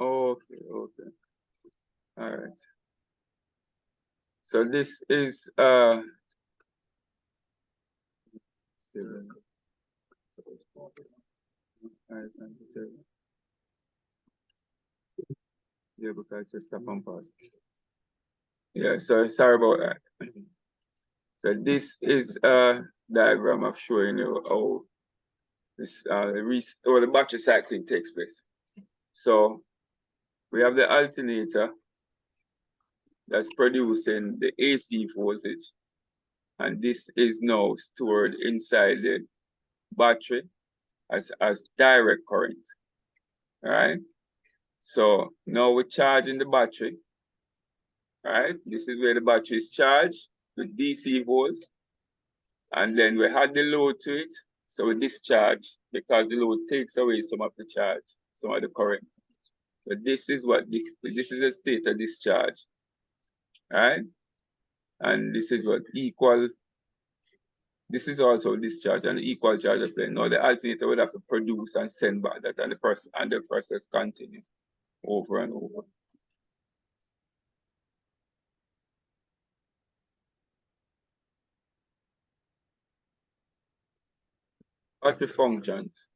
Okay, okay. All right. So this is still yeah, because it's stop and pass. Yeah, so sorry about that. So this is a diagram of showing you how this or the battery cycling takes place. So we have the alternator that's producing the AC voltage, and this is now stored inside the battery as direct current. All right. So now we're charging the battery. All right. This is where the battery is charged with DC volts, and then we add the load to it. So we discharge because the load takes away some of the charge, some of the current. So this is what this is the state of discharge. All right. And this is what equal. This is also discharge and equal charge of plane. Now the alternator would have to produce and send back that, and the process continues over and over. Battery functions.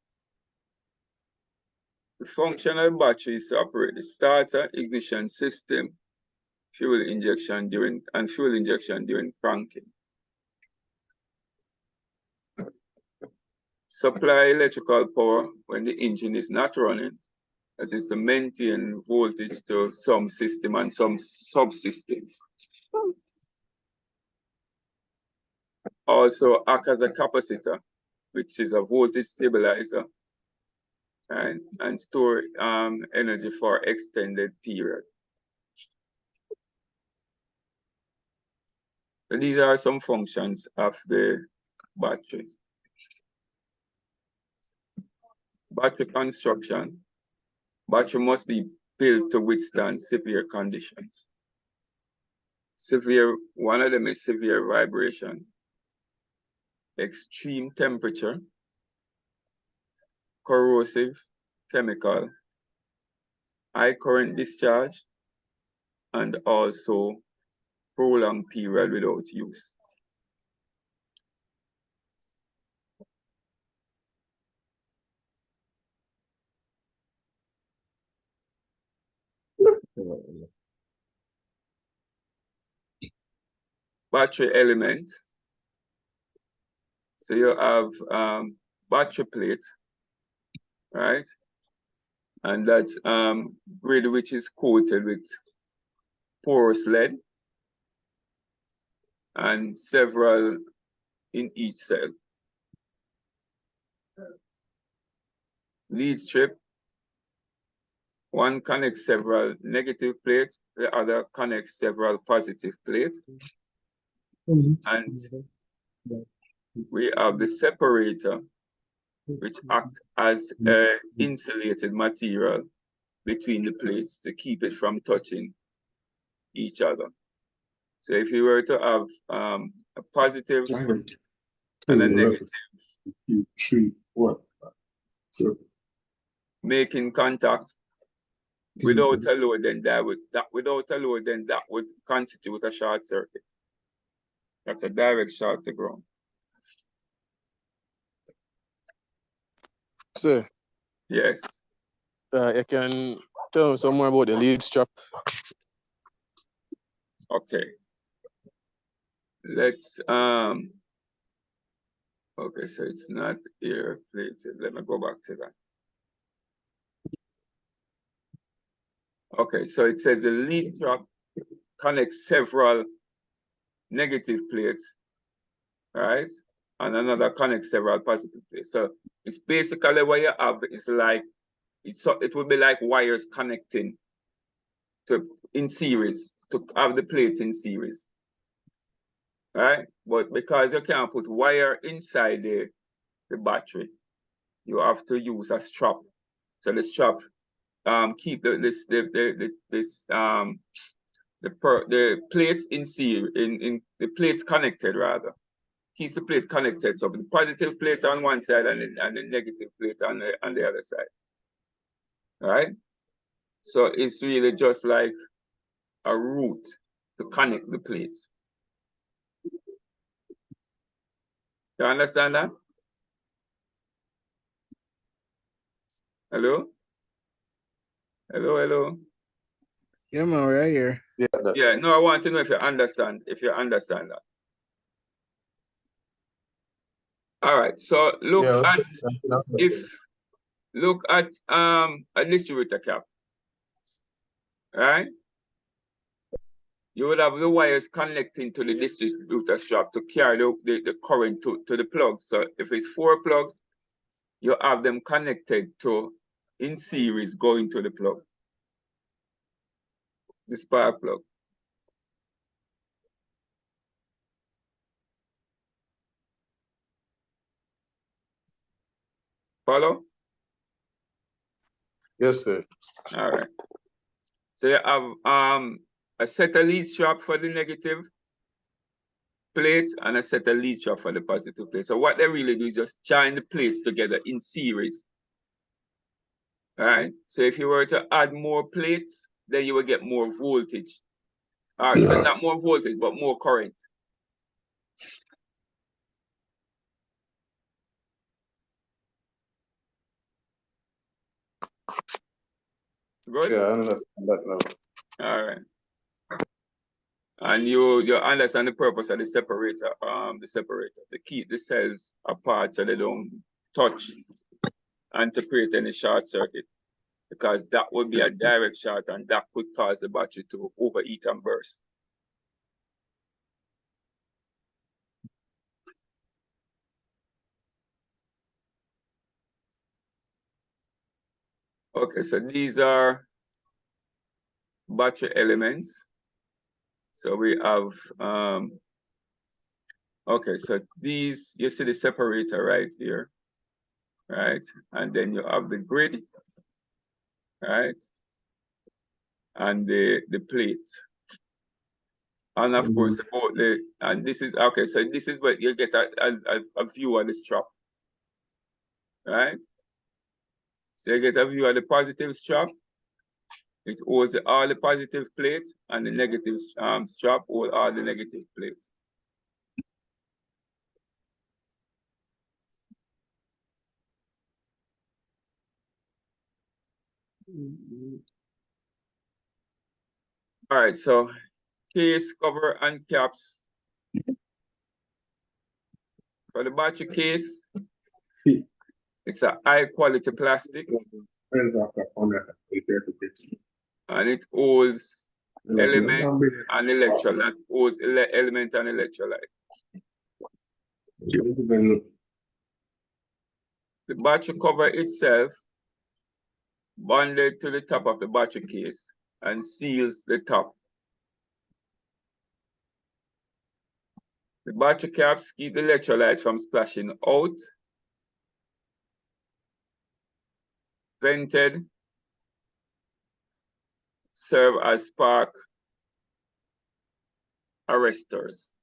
The function of the battery is to operate the starter, ignition system, fuel injection during cranking. Supply electrical power when the engine is not running. That is to maintain voltage to some system and some subsystems. Also act as a capacitor, which is a voltage stabilizer, and store energy for extended period. So these are some functions of the battery. Battery construction. Battery must be built to withstand severe conditions. One of them is severe vibration, extreme temperature, corrosive chemical, high current discharge, and also prolonged period without use. Battery element. So you have battery plate, right? And that's grid which is coated with porous lead and several in each cell. Lead strip. One connects several negative plates, the other connects several positive plates. And we have the separator, which acts as an insulated material between the plates to keep it from touching each other. So if you were to have a positive and a negative making contact without a load, then that would constitute a short circuit. That's a direct short to ground. Sir. Yes. You can tell me some more about the lead strap. Okay. Let's okay, so it's not air plated. Let me go back to that. Okay, so it says the lead strap connects several negative plates, right? And another connects several positive plates. So it's basically what you have is like it would be like wires connecting in series to have the plates in series. Right? But because you can't put wire inside the battery, you have to use a strap. So the strap keep the plates in series in the plates connected rather. Keeps the plate connected. So the positive plates on one side and the negative plate on the other side. All right? So it's really just like a route to connect the plates. You understand that? Hello? Hello, hello. Yeah, man, we're here. Yeah, no, I want to know if you understand that. All right, so look at a distributor cap, right? You would have the wires connecting to the distributor strap to carry the current to the plugs. So if it's 4 plugs, you have them connected to in series going to the plug, the spark plug. Follow? Yes, sir. All right. So you have a set of lead strap for the negative plates and a set of lead strap for the positive plates. So what they really do is just join the plates together in series. All right. So if you were to add more plates, then you will get more voltage. All right. So not more voltage, but more current. Good? Yeah, I understand that now. All right. And you understand the purpose of the separator to keep the cells apart so they don't touch and to create any short circuit, because that would be a direct short and that could cause the battery to overheat and burst. Okay, so these are battery elements. So we have okay, so these, you see the separator right here, right? And then you have the grid, right? And the plate. And of course, about and this is, okay, so this is what you get a view of the strap, right? So you get a view of the positive strap. It holds all the positive plates, and the negative strap holds all the negative plates. All right, so case, cover, and caps. For the battery case, it's a high quality plastic, and it holds elements and electrolyte, holds element and electrolyte. The battery cover itself bonded to the top of the battery case and seals the top. The battery caps keep the electrolyte from splashing out. Vented serve as spark arresters.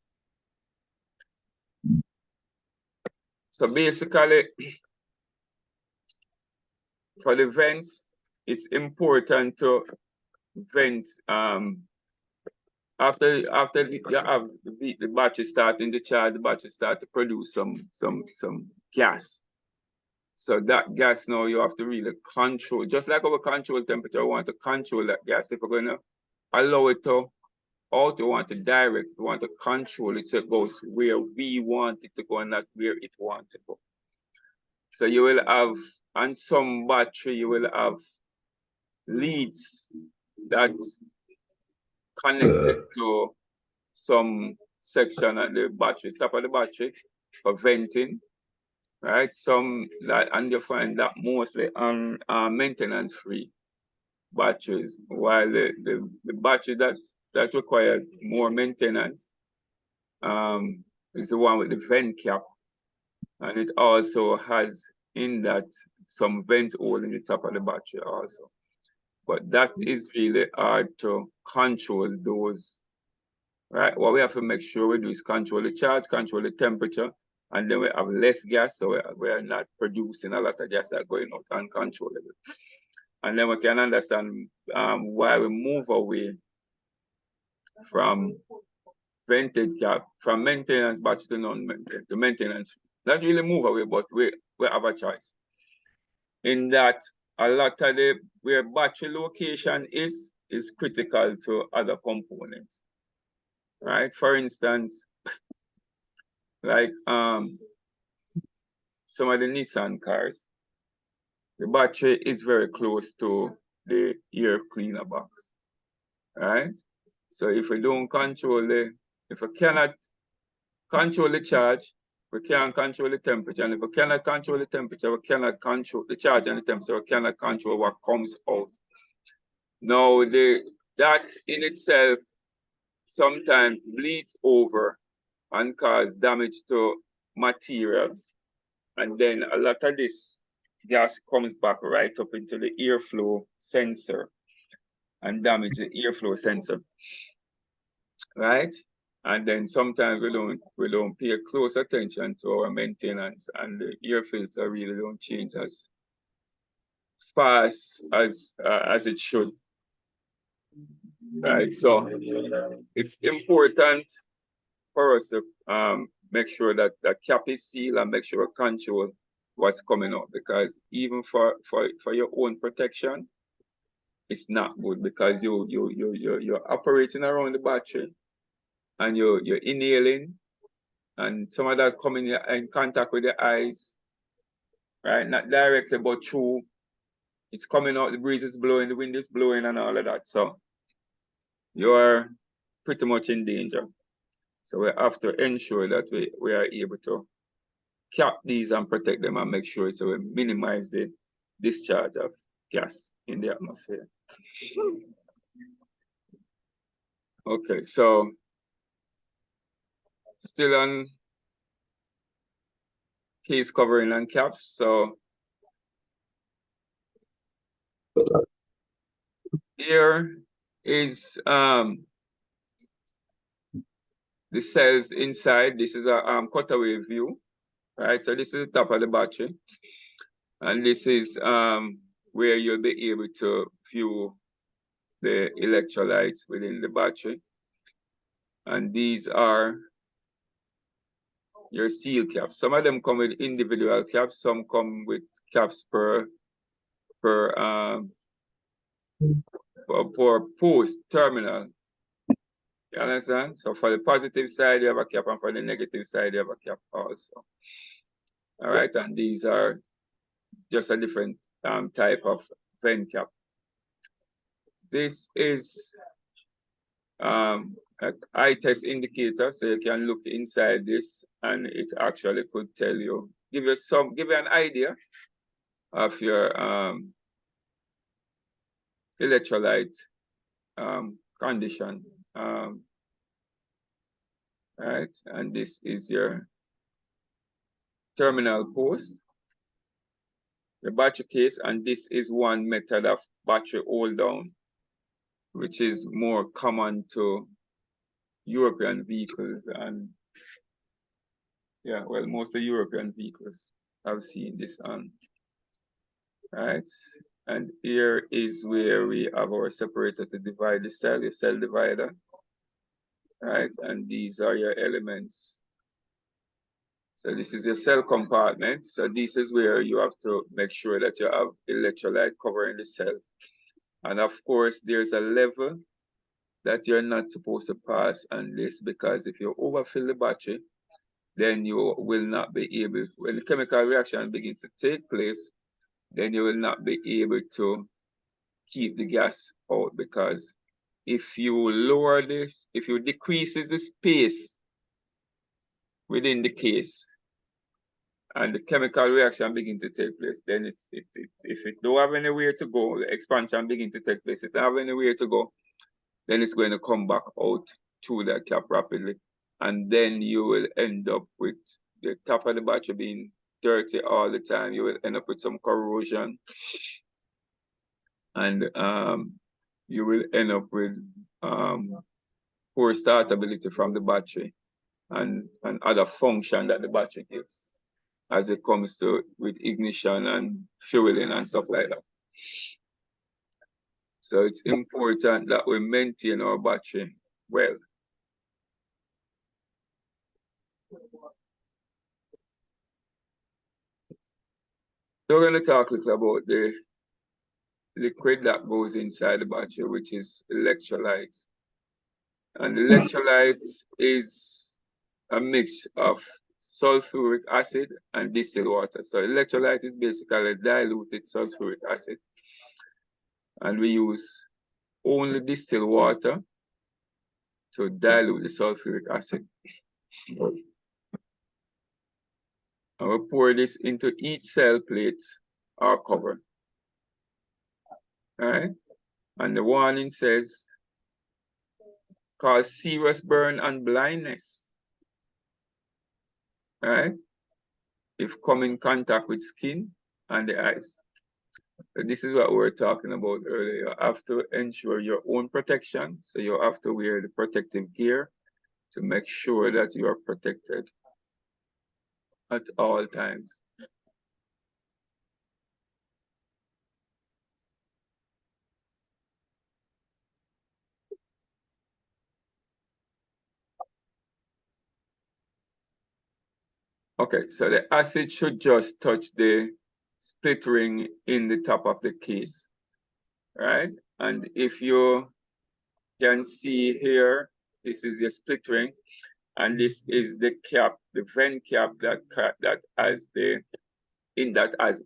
So basically, for the vents, it's important to vent after you have the battery starting to charge, the battery start to produce some gas. So that gas now you have to really control, just like our control temperature, we want to control that gas. If we're gonna allow it to out, we want to direct, we want to control it so it goes where we want it to go and not where it wants to go. So you will have, on some battery, you will have leads that connected to some section at the battery, top of the battery for venting, right? Some that, and you find that mostly on maintenance free batteries, while the battery that require more maintenance is the one with the vent cap, and it also has in that some vent hole in the top of the battery also. But that is really hard to control those, right? What we have to make sure we do is control the charge, control the temperature, and then we have less gas, so we are not producing a lot of gas that going out uncontrollably. And then we can understand why we move away from vented cap, from maintenance battery to non-maintenance, to maintenance. Not really move away, but we have a choice. In that a lot of the where battery location is critical to other components. Right? For instance, like some of the Nissan cars, the battery is very close to the air cleaner box. Right? So if we don't control if we cannot control the charge, we can't control the temperature. And if we cannot control the temperature, we cannot control the charge and the temperature, we cannot control what comes out. Now, that in itself sometimes bleeds over and cause damage to material. And then a lot of this gas comes back right up into the airflow sensor and damage the airflow sensor. Right? And then sometimes we don't pay close attention to our maintenance, and the air filter really don't change as fast as it should. Right, so it's important for us to make sure that the cap is sealed and make sure we control what's coming out, because even for your own protection, it's not good, because you're operating around the battery and you're inhaling, and some of that coming in contact with the eyes, right? Not directly, but through. It's coming out, the breeze is blowing, the wind is blowing, and all of that. So you're pretty much in danger. So we have to ensure that we are able to cap these and protect them and make sure so we minimize the discharge of gas in the atmosphere. Okay, so still on case covering and caps. So here is the cells inside. This is a cutaway view, right? So this is the top of the battery, and this is where you'll be able to view the electrolytes within the battery. And these are your seal caps. Some of them come with individual caps, some come with caps per post terminal. You understand? So for the positive side, you have a cap, and for the negative side, you have a cap also. All right, and these are just a different type of vent cap. This is an eye test indicator, so you can look inside this, and it actually could tell you, give you an idea of your electrolyte condition. Right, and this is your terminal post, the battery case, and this is one method of battery hold down, which is more common to European vehicles, and yeah, well, most of European vehicles have seen this on. Right, and here is where we have our separator to divide the cell, your cell divider. Right, and these are your elements. So this is your cell compartment. So this is where you have to make sure that you have electrolyte covering the cell. And of course, there's a level that you're not supposed to pass on this, because if you overfill the battery, then you will not be able, when the chemical reaction begins to take place, then you will not be able to keep the gas out, because if you lower this, if you decreases the space within the case, and the chemical reaction begin to take place, then if it don't have anywhere to go, the expansion begin to take place, it don't have anywhere to go, then it's going to come back out through that cap rapidly. And then you will end up with the top of the battery being dirty all the time. You will end up with some corrosion. And you will end up with poor startability from the battery and other function that the battery gives as it comes to with ignition and fueling and stuff like that. So it's important that we maintain our battery well. So we're going to talk a little about the liquid that goes inside the battery, which is electrolytes. And electrolytes is a mix of sulfuric acid and distilled water. So electrolyte is basically diluted sulfuric acid. And we use only distilled water to dilute the sulfuric acid. And we pour this into each cell plate or cover. All right? And the warning says, cause serious burn and blindness. All right? If come in contact with skin and the eyes. So this is what we were talking about earlier. You have to ensure your own protection. So you have to wear the protective gear to make sure that you are protected at all times. Okay, so the acid should just touch the split ring in the top of the case, right? And if you can see here, this is your split ring, and this is the cap, the vent cap that has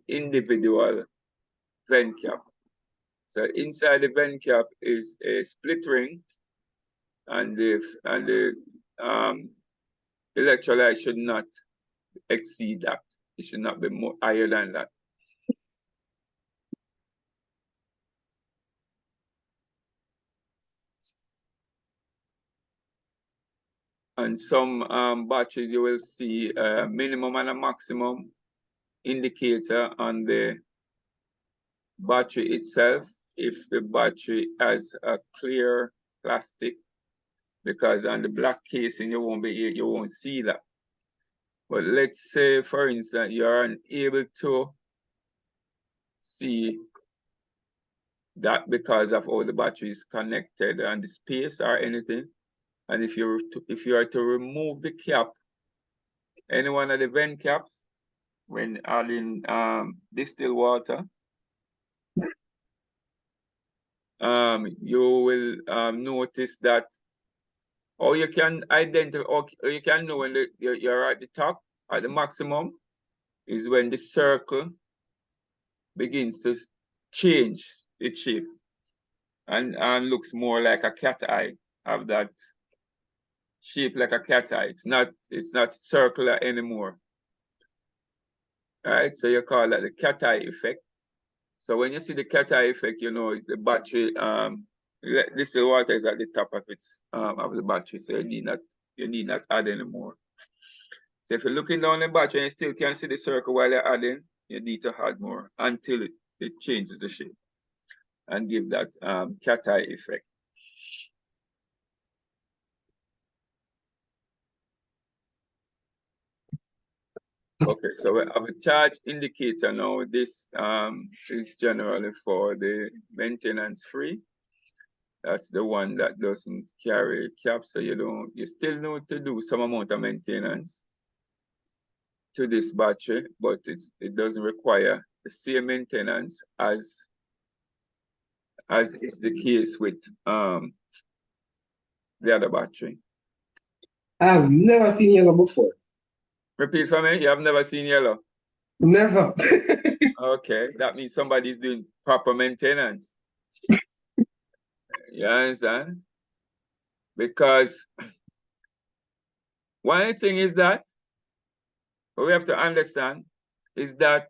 individual vent cap. So inside the vent cap is a split ring, and the electrolyte should not exceed that. It should not be more higher than that. And some batteries you will see a minimum and a maximum indicator on the battery itself if the battery has a clear plastic, because on the black casing you won't see that. But let's say, for instance, you are unable to see that because of how the battery is connected and the space or anything. And if you are to remove the cap, any one of the vent caps, when adding distilled water, you will notice that, or you can identify, or you can know when you're at the top, at the maximum, is when the circle begins to change its shape and looks more like a cat eye, have that shape like a cat eye. It's not circular anymore. All right, so you call that the cat eye effect. So when you see the cat eye effect, you know the battery, this water is at the top of its of the battery, so you need not add anymore. So if you're looking down the battery and you still can't see the circle while you're adding, you need to add more until it changes the shape and give that cat eye effect. Okay, so we have a charge indicator now. This is generally for the maintenance free. That's the one that doesn't carry cap, so you still need to do some amount of maintenance to this battery, but it doesn't require the same maintenance as is the case with the other battery. I've never seen yellow before. Repeat for me, you have never seen yellow? Never. Okay, that means somebody's doing proper maintenance. You understand? Because one thing is that what we have to understand is that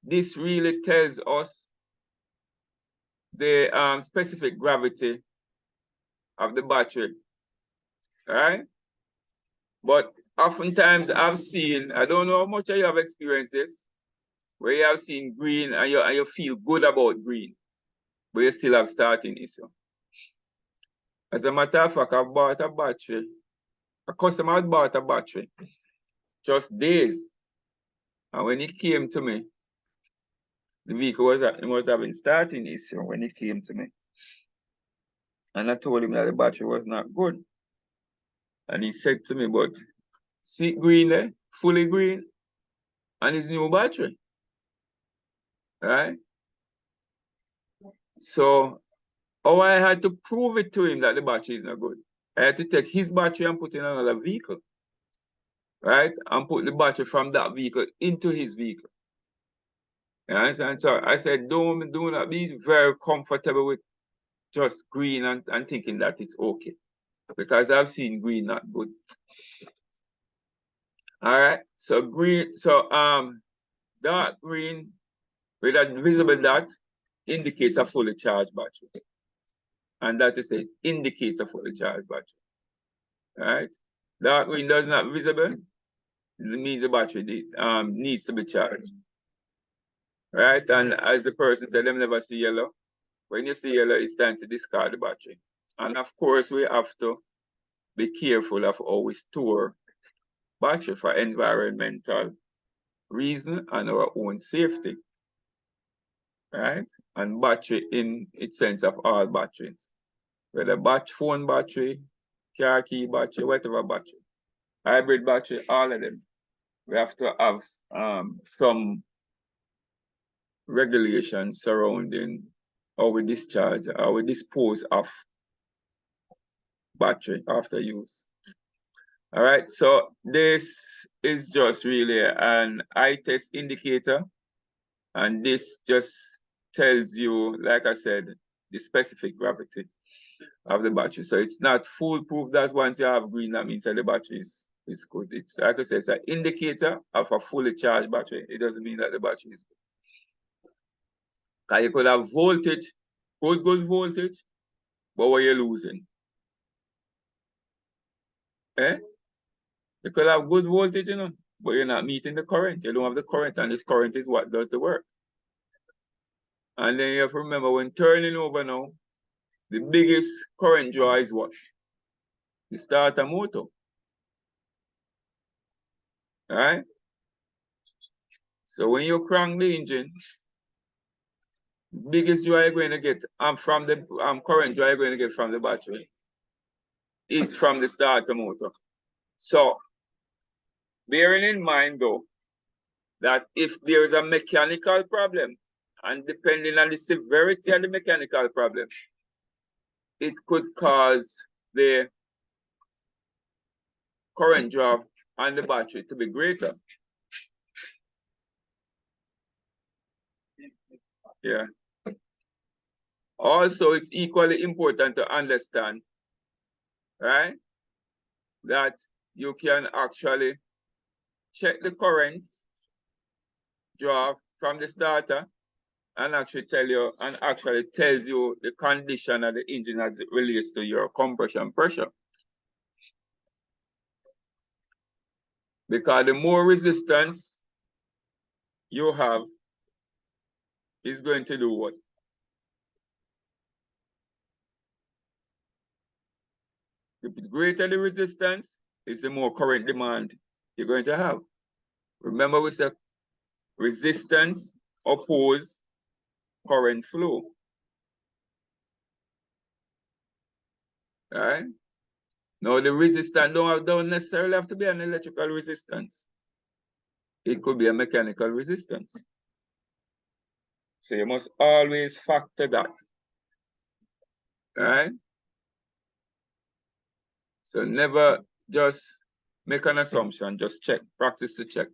this really tells us the specific gravity of the battery, right? But oftentimes I've seen, I don't know how much of you have experienced this, where you have seen green and you feel good about green, but you still have starting issue. As a matter of fact, I've bought a battery. A customer had bought a battery just days. And when it came to me, the vehicle was having starting issue when it came to me. And I told him that the battery was not good. And he said to me, but see green there, fully green, and it's new battery. Right? So I had to prove it to him that the battery is not good. I had to take his battery and put in another vehicle. Right? And put the battery from that vehicle into his vehicle. You understand? So I said, do not be very comfortable with just green and thinking that it's okay. Because I've seen green not good. All right. So green, so dark green with a visible dot indicates a fully charged battery. And that is it, indicates a fully charged battery. All right. Dark green does not visible, it means the battery needs to be charged. Right? And as the person said, them never see yellow. When you see yellow, it's time to discard the battery. And of course, we have to be careful of how we store battery for environmental reason and our own safety. Right? And battery in its sense of all batteries. Whether phone battery, car key battery, whatever battery. Hybrid battery, all of them. We have to have some regulations surrounding how we discharge, how we dispose of battery after use. All right, so this is just really an eye test indicator, and this just tells you, like I said, the specific gravity of the battery. So it's not foolproof that once you have green, that means that the battery is good. It's like I said, it's an indicator of a fully charged battery. It doesn't mean that the battery is good. Because you could have voltage, good voltage, but what you're losing. Eh? You could have good voltage, you know, but you're not meeting the current. You don't have the current, and this current is what does the work. And then you have to remember when turning over now, the biggest current draw is what? The starter motor. All right? So when you crank the engine, biggest draw you're going to get from the current draw you're going to get from the battery is from the starter motor. So bearing in mind though, that if there is a mechanical problem, and depending on the severity of the mechanical problem, it could cause the current draw on the battery to be greater. Yeah. Also, it's equally important to understand, right, that you can actually check the current draw from the starter and actually tells you the condition of the engine as it relates to your compression pressure. Because the more resistance you have is going to do what? The greater the resistance is the more current demand you're going to have. Remember we said resistance oppose current flow. All right? Now the resistance don't necessarily have to be an electrical resistance. It could be a mechanical resistance. So you must always factor that. All right? So never just make an assumption, just check, practice to check.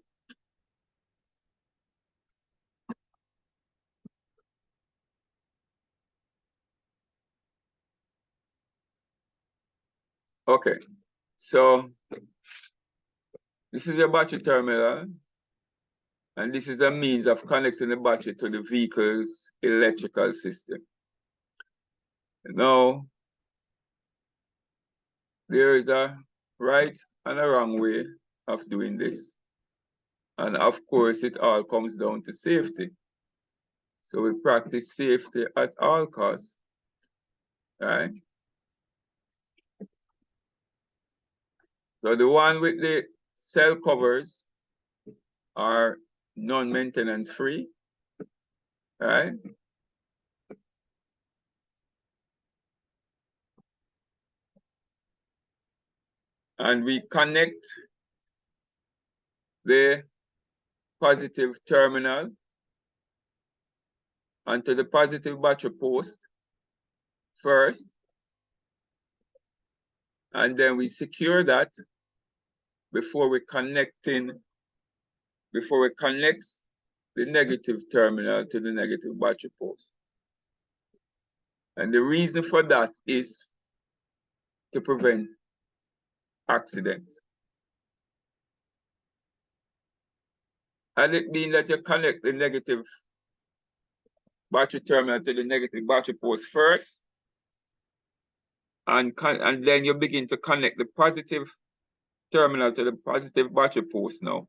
Okay, so this is your battery terminal, and this is a means of connecting the battery to the vehicle's electrical system. Now, there is a right and a wrong way of doing this. And of course, it all comes down to safety. So we practice safety at all costs, right? So the one with the cell covers are non-maintenance free, right? and we connect the positive terminal onto the positive battery post first, and then we secure that before we connect the negative terminal to the negative battery post. And the reason for that is to prevent accidents. And it means that you connect the negative battery terminal to the negative battery post first, and then you begin to connect the positive terminal to the positive battery post now.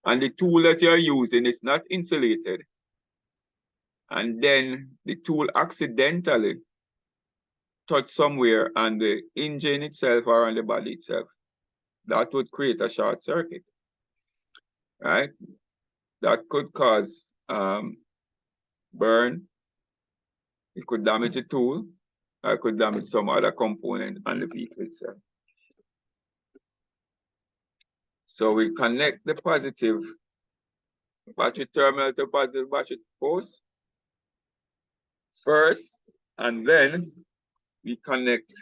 And the tool that you're using is not insulated. And then the tool accidentally touch somewhere on the engine itself or on the body itself. That would create a short circuit, right? That could cause burn. It could damage the tool, or it could damage some other component on the vehicle itself. So we connect the positive battery terminal to positive battery post first, and then we connect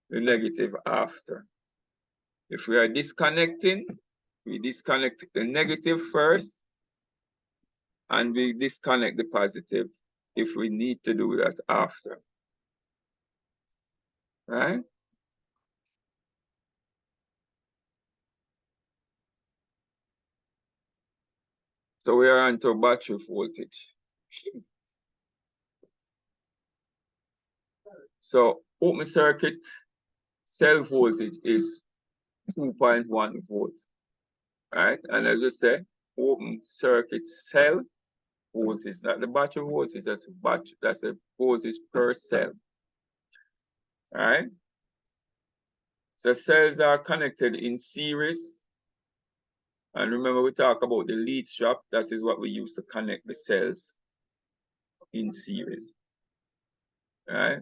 the negative after. If we are disconnecting, we disconnect the negative first, and we disconnect the positive if we need to do that after. Right? So we are onto battery voltage. So open circuit cell voltage is 2.1 volts. Right? And as I said, open circuit cell voltage, not the battery voltage, that's the voltage per cell. Right? So cells are connected in series. And remember, we talk about the lead strap. That is what we use to connect the cells in series. Right?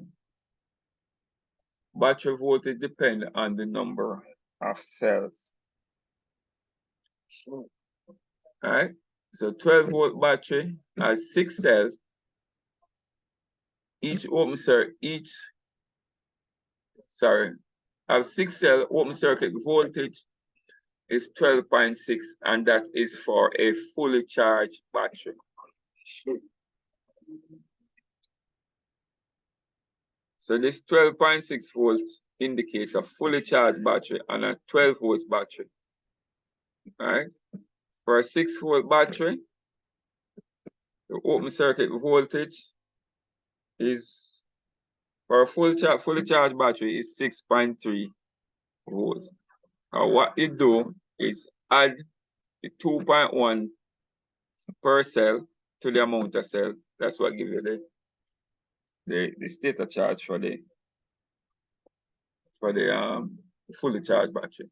Battery voltage depends on the number of cells. Right? So 12-volt battery has 6 cells. Have 6 cell open circuit voltage is 12.6, and that is for a fully charged battery. So this 12.6 volts indicates a fully charged battery and a 12 volts battery. Right? For a 6-volt battery, the open circuit voltage is, for a fully charged battery, is 6.3 volts. Now what you do is add the 2.1 per cell to the amount of cell. That's what gives you the state of charge for the fully charged battery.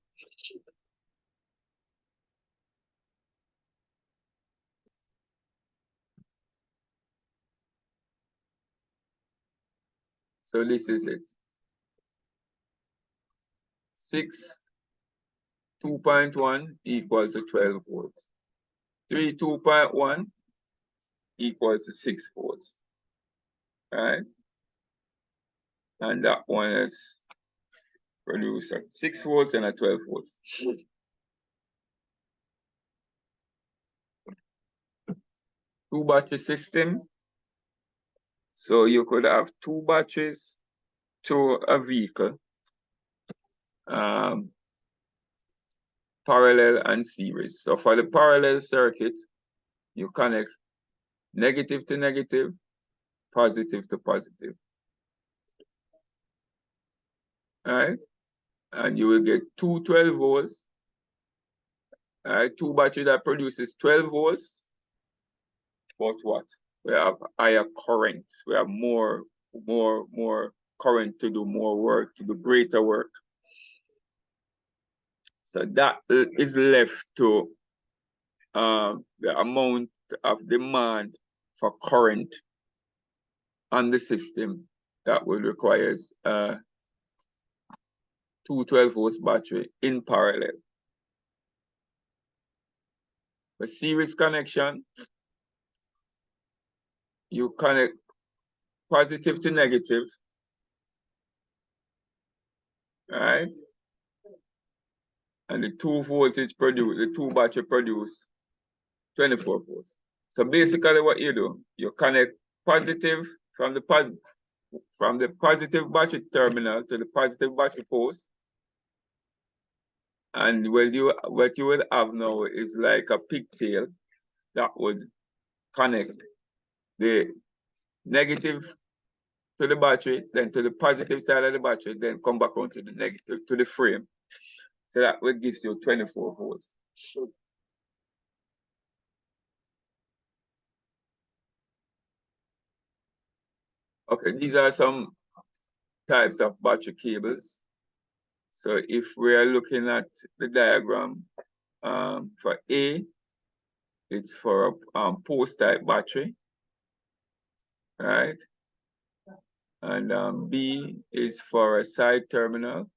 So this is it. 2.1 equals to 12 volts. 2.1 equals to 6 volts. Right? And that one is produced at 6 volts and at 12 volts. Two battery system. So you could have 2 batteries to a vehicle, parallel and series. So for the parallel circuit, you connect negative to negative, positive to positive. Right? And you will get 12 volts. Right? 2 battery that produces 12 volts. But what? We have higher current. We have more current to do more work, to do greater work. So that is left to the amount of demand for current on the system that will require two 12-volt battery in parallel. For series connection, you connect positive to negative, right? And the two battery produce 24 volts. So basically what you do, you connect positive from the positive battery terminal to the positive battery post. And what you will have now is like a pigtail that would connect the negative to the battery, then to the positive side of the battery, then come back onto the negative to the frame. So that will give you 24 volts. Okay, these are some types of battery cables. So if we are looking at the diagram, for A, it's for a post type battery, right? And B is for a side terminal,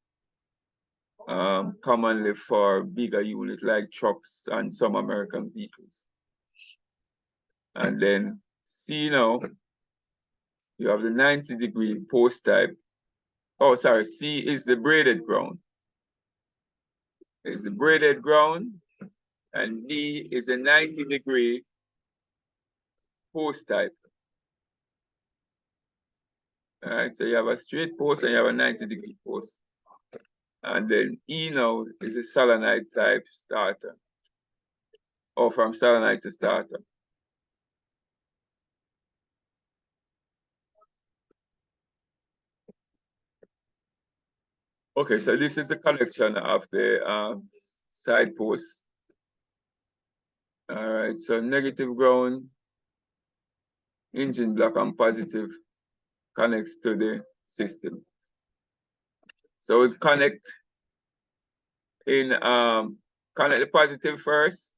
commonly for bigger units like trucks and some American vehicles. And then C now, you have the 90-degree post type. Oh, sorry, C is the braided ground. It's the braided ground, and D is a 90-degree post type. All right, so you have a straight post and you have a 90-degree post. And then E now is a solenoid type starter, or from solenoid to starter. Okay, so this is the connection of the side post. All right, so negative ground, engine block, and positive connects to the system. So we connect the positive first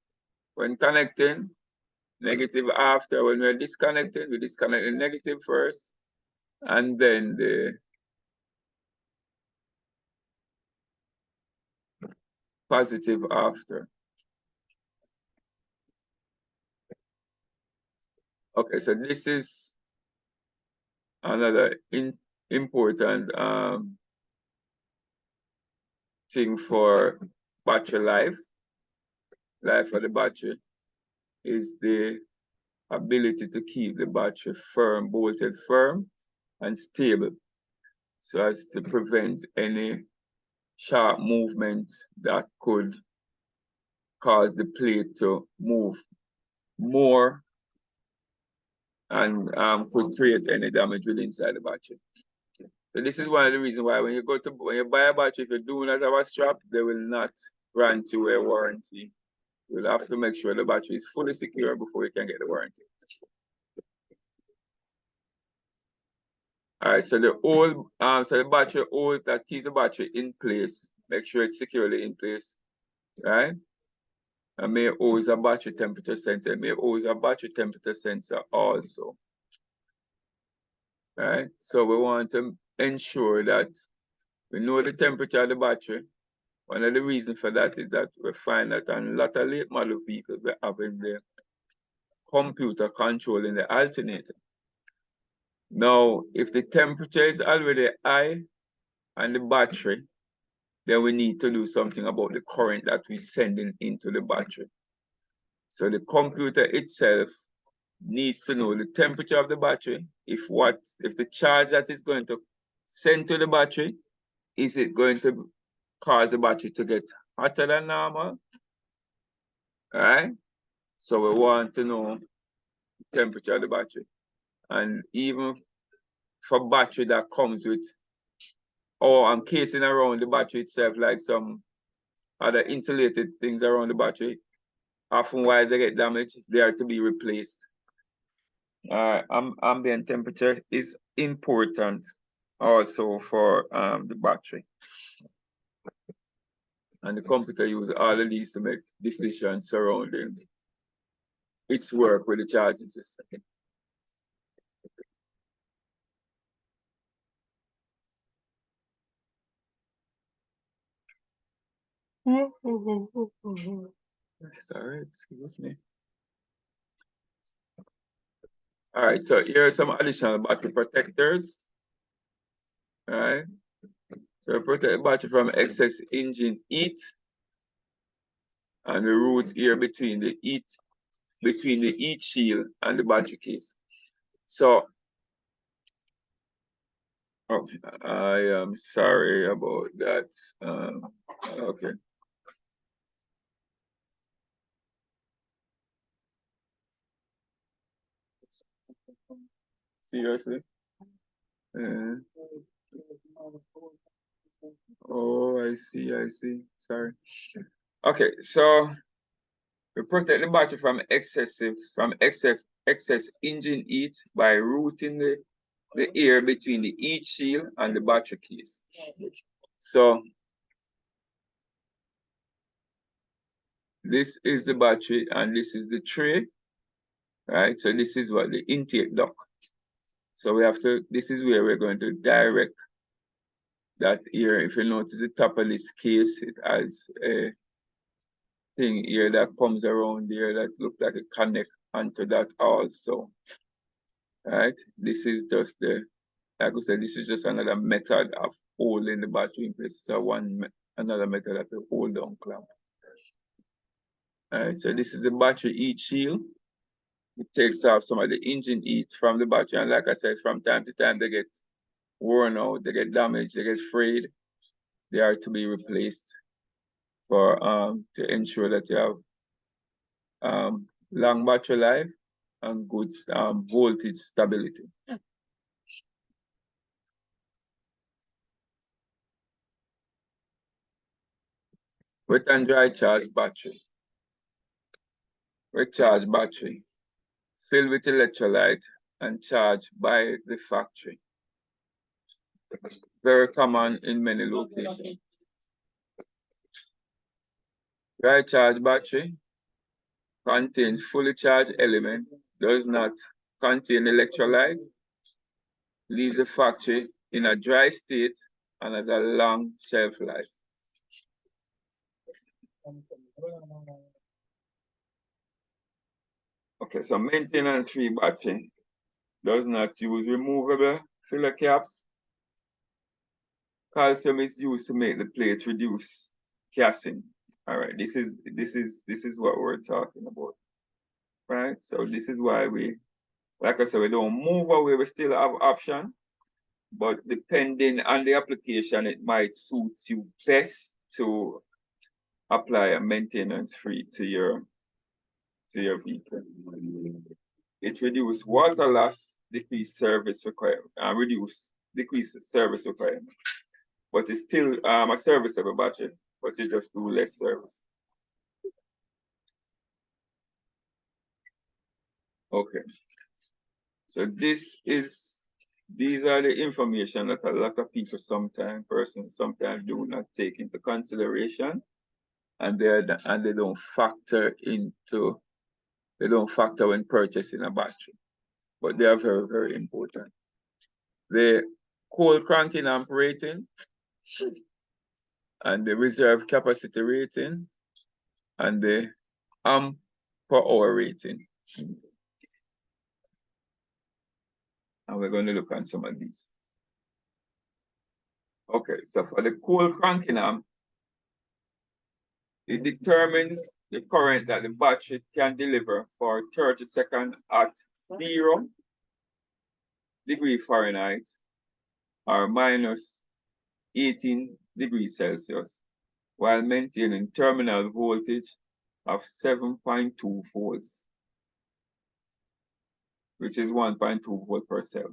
when connecting, negative after. When we're disconnecting, we disconnect the negative first, and then the positive after. Okay, so this is another important thing for battery life. Life of the battery is the ability to keep the battery firm, bolted firm and stable, so as to prevent any sharp movement that could cause the plate to move more and could create any damage within inside the battery. So this is one of the reasons why when you buy a battery, if you do not have a strap, they will not grant you a warranty. You'll have to make sure the battery is fully secure before you can get the warranty. All right, so the battery hold that keeps the battery in place. Make sure it's securely in place, right? And may always a battery temperature sensor. May always a battery temperature sensor also. Right? So we want to ensure that we know the temperature of the battery. One of the reasons for that is that we find that on a lot of late model vehicles, we're having the computer controlling the alternator. Now, if the temperature is already high on the battery, then we need to do something about the current that we're sending into the battery. So the computer itself needs to know the temperature of the battery. If the charge that is going to send to the battery, is it going to cause the battery to get hotter than normal? All right. So we want to know the temperature of the battery. And even for battery that comes with, or I'm casing around the battery itself, like some other insulated things around the battery, often while they get damaged, they are to be replaced. Ambient temperature is important also for the battery. And the computer uses all of these to make decisions surrounding its work with the charging system. Sorry, excuse me. All right, so here are some additional battery protectors. All right, so we protect the battery from excess engine heat, and the root here between the heat shield and the battery case. So, oh, I am sorry about that. Okay. Seriously? Oh, I see, I see. Sorry. Okay, so we protect the battery from excess engine heat by routing the air between the heat shield and the battery case. So this is the battery and this is the tray, right? So this is what the intake duct. So we have to, this is where we're going to direct that air. If you notice the top of this case, it has a thing here that comes around there that looks like a connect onto that also. Right? This is just the, like I said, this is just another method of holding the battery in place. So another method of the hold down clamp. Alright, so this is the battery heat shield. It takes off some of the engine heat from the battery. And like I said, from time to time they get worn out, they get damaged, they get frayed. They are to be replaced for to ensure that you have long battery life and good voltage stability. Wet and dry charge battery. Wet charge battery. Filled with electrolyte and charged by the factory. Very common in many locations. Dry charge battery contains fully charged element, does not contain electrolyte, leaves the factory in a dry state and has a long shelf life. Okay, so maintenance-free battery does not use removable filler caps. Calcium is used to make the plate reduce casting. All right, this is what we're talking about, right? So this is why we, like I said, we don't move away. We still have option, but depending on the application, it might suit you best to apply a maintenance free to your vehicle. It reduces water loss, decrease service requirement, decrease service requirement. But it's still a serviceable battery, but you just do less service. Okay. So these are the information that a lot of people sometimes do not take into consideration, and they don't factor when purchasing a battery. But they are very, very important. The cold cranking amp rating and the reserve capacity rating and the amp per hour rating. And we're going to look at some of these. Okay, so for the cold cranking amp, it determines the current that the battery can deliver for 30 seconds at 0 degrees Fahrenheit or minus 18 degrees Celsius, while maintaining terminal voltage of 7.2 volts, which is 1.2 volt per cell.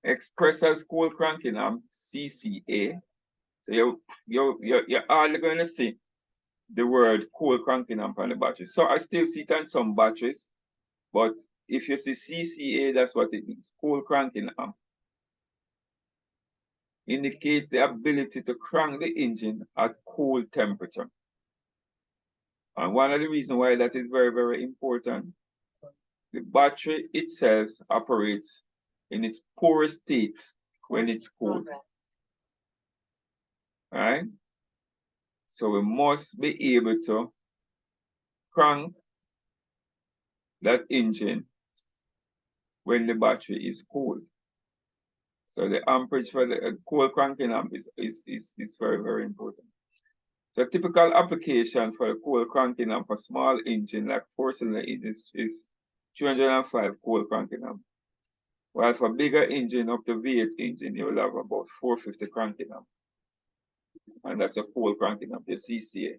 Expressed as cold cranking amp, CCA. So you're hardly going to see the word cold cranking amp on the battery. So I still see it on some batteries, but if you see CCA, that's what it means, cold cranking amp. Indicates the ability to crank the engine at cold temperature. And one of the reasons why that is very, very important, the battery itself operates in its poorest state when it's cold. right? So we must be able to crank that engine when the battery is cold. So the amperage for the cold cranking amp is very, very important. So typical application for a cold cranking amp for small engine like 4-cylinder engines is 305 cold cranking amp. While for bigger engine up to V8 engine, you will have about 450 cranking amp. And that's a cold cranking amp, the CCA.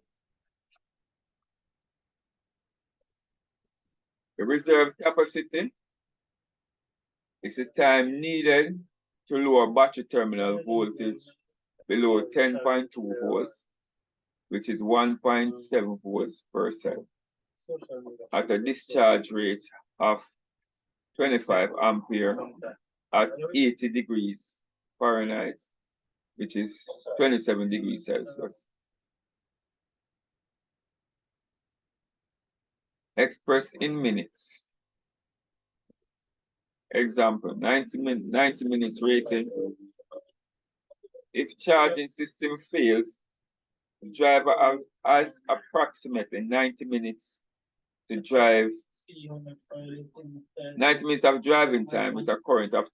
The reserve capacity is the time needed to lower battery terminal voltage below 10.2 volts, which is 1.7 volts per cell, at a discharge rate of 25 ampere at 80 degrees Fahrenheit, which is 27 degrees Celsius. Expressed in minutes. Example, 90 minutes rating. If charging system fails, the driver has approximately 90 minutes to drive, 90 minutes of driving time with a current of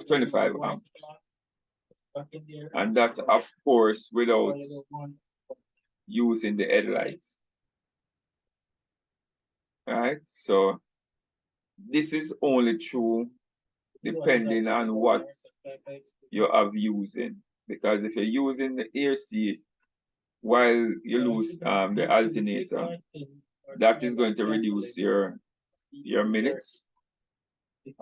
25 amps. And that's of course without using the headlights. Right? So this is only true depending on what you have using. Because if you're using the AC while you lose the alternator, that is going to reduce your minutes.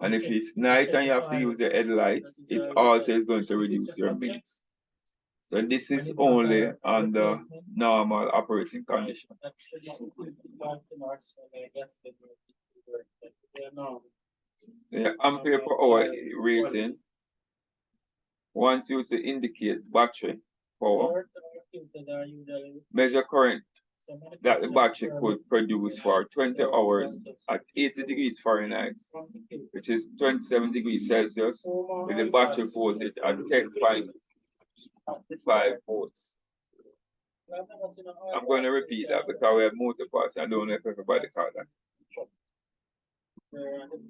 And if it's night and you have to use the headlights, it also is going to reduce your minutes. So this is only under normal operating condition. The ampere per hour rating once used to indicate battery power. Measure current that the battery could produce for 20 hours at 80 degrees Fahrenheit, which is 27 degrees Celsius, with the battery voltage at 10.5 volts. I'm going to repeat that because we have motor parts. I don't know if everybody caught that.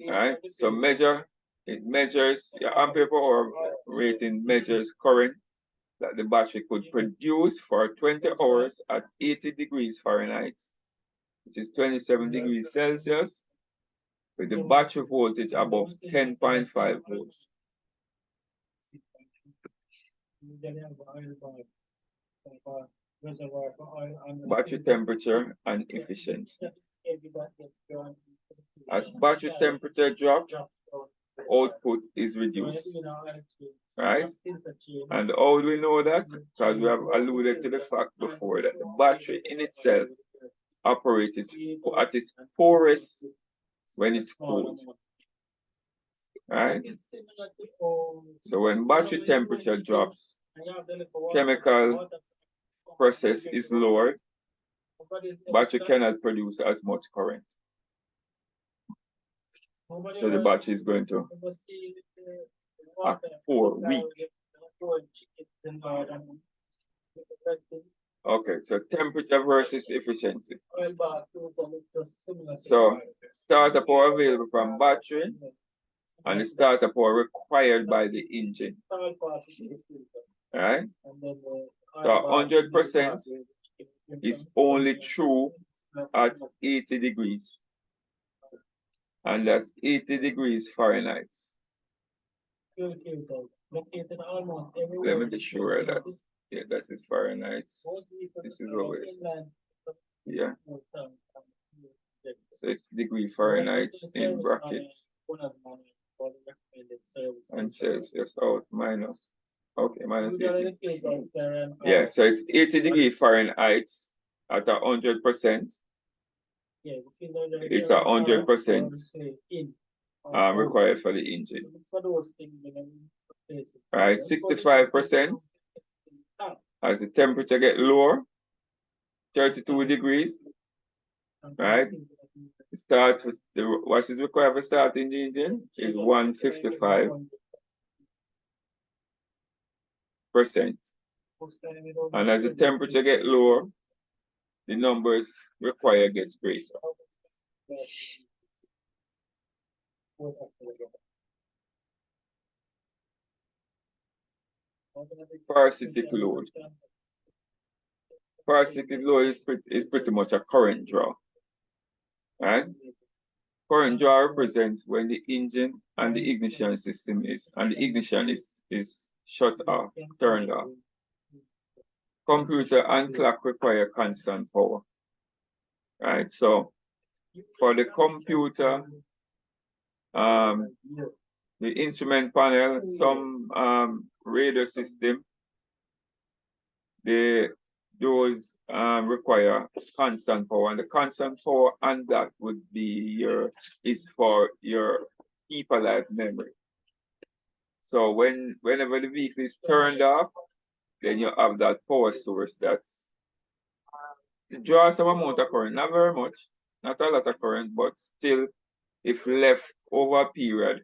Alright, so it measures your ampere per hour rating, measures current that the battery could produce for 20 hours at 80 degrees Fahrenheit, which is 27 degrees Celsius, with the battery voltage above 10.5 volts. Battery temperature and efficiency. As battery temperature drops, output is reduced. Right? And how do we know that? Because we have alluded to the fact before that the battery in itself operates at its poorest when it's cold. Right? So when battery temperature drops, chemical process is lowered, battery cannot produce as much current. So the battery is going to act poor, weak. Okay, so temperature versus efficiency. So starter power available from battery and the starter power required by the engine. Alright? So 100% is only true at 80 degrees. And that's 80 degrees Fahrenheit. Let me be sure that, yeah, that is Fahrenheit. This is what it is. Yeah. So it's degree Fahrenheit in brackets. And Celsius out minus. Okay, minus 80. Yeah, so it's 80 degrees Fahrenheit at 100%. It's 100% required for the engine. Right, 65% as the temperature get lower, 32 degrees, right? Start with what is required for starting the engine is 155%. And as the temperature get lower, the numbers required gets greater. Parasitic load. Parasitic load is pretty much a current draw. Right? Current draw represents when the engine and the ignition system is shut off, turned off. Computer and clock require constant power. Right? So for the computer, the instrument panel, some radio system, those require constant power, and the constant power on that would be for your keep alive memory. So whenever the vehicle is turned off, then you have that power source that draws some amount of current, not very much, not a lot of current, but still, if left over a period,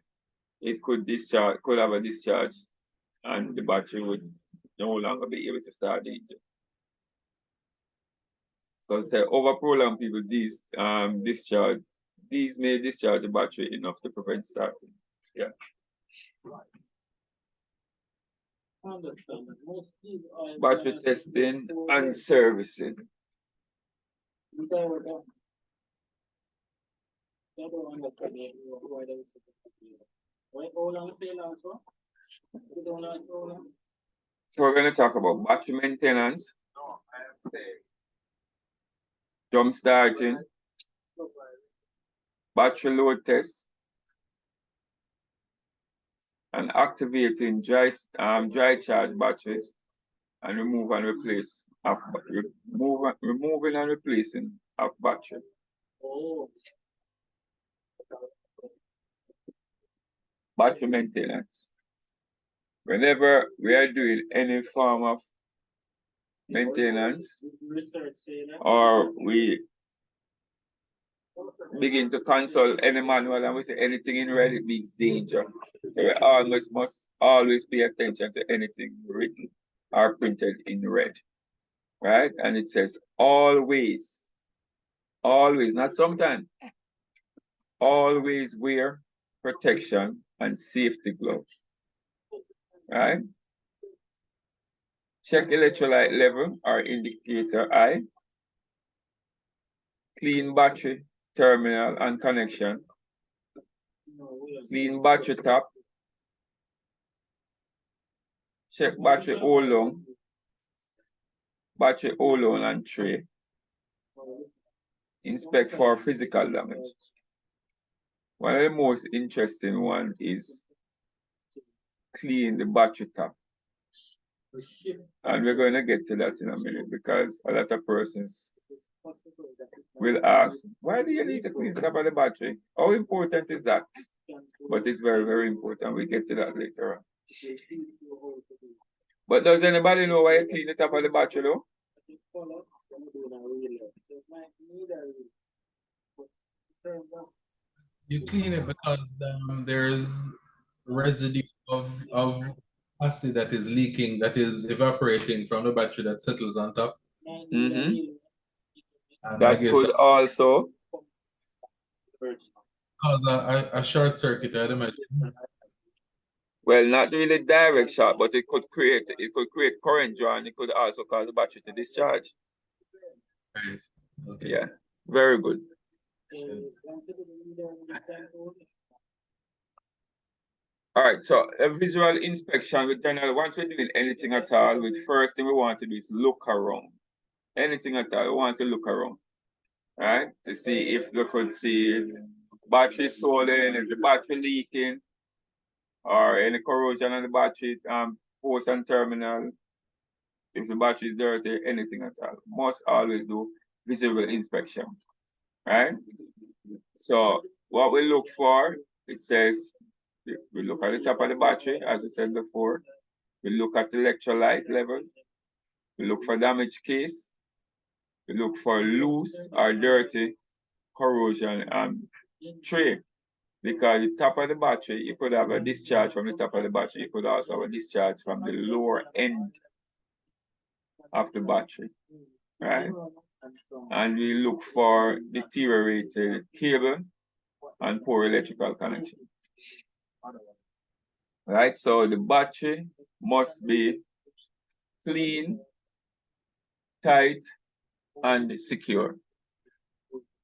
it could have a discharge, and the battery would no longer be able to start the engine. So say over prolonged people, these may discharge the battery enough to prevent starting. Yeah. Battery testing and servicing. So we're going to talk about battery maintenance, jump starting, battery load test, and activating dry charge batteries, and removing and replacing of battery. Battery maintenance. Whenever we are doing any form of maintenance, or we begin to consult any manual and we say anything in red, it means danger. So we must always pay attention to anything written or printed in red, right? And it says always, not sometimes, always wear protection and safety gloves, right? Check electrolyte level or indicator I. Clean battery terminal and connection. Clean battery top. Check battery hold-on. Battery hold-on and tray. Inspect for physical damage. One of the most interesting one is clean the battery top. And we're going to get to that in a minute because a lot of persons will ask, why do you need to clean the top of the battery? How important is that? But it's very, very important. We'll get to that later on. But does anybody know why you clean the top of the battery though? You clean it because there's residue of acid that is leaking, that is evaporating from the battery that settles on top. Mm-hmm. And That could also cause a short circuit, I'd imagine. well, not really direct short, but it could create current draw, and it could also cause the battery to discharge. Right. Okay. Yeah, very good. All right, so a visual inspection with general, once we're doing anything at all, the first thing we want to do is look around. Anything at all, we want to look around, right? To see if we could see battery swollen, if the battery leaking, or any corrosion on the battery post and terminal, if the battery is dirty, anything at all. Must always do visual inspection, right? So what we look for, it says, we look at the top of the battery, as we said before. We look at electrolyte levels. We look for damaged case. We look for loose or dirty corrosion tray. Because the top of the battery, you could have a discharge from the top of the battery. You could also have a discharge from the lower end of the battery, right? And we look for deteriorated cable and poor electrical connection. Right, so the battery must be clean, tight, and secure.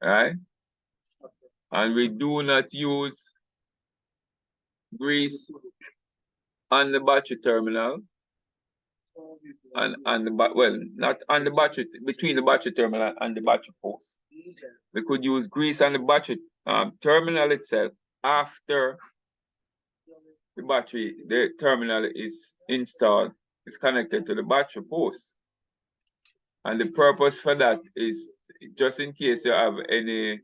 Right? And we do not use grease on the battery terminal and on the well, not on the battery, between the battery terminal and the battery post. We could use grease on the battery terminal itself after the terminal is installed, is connected to the battery post. And the purpose for that is just in case you have any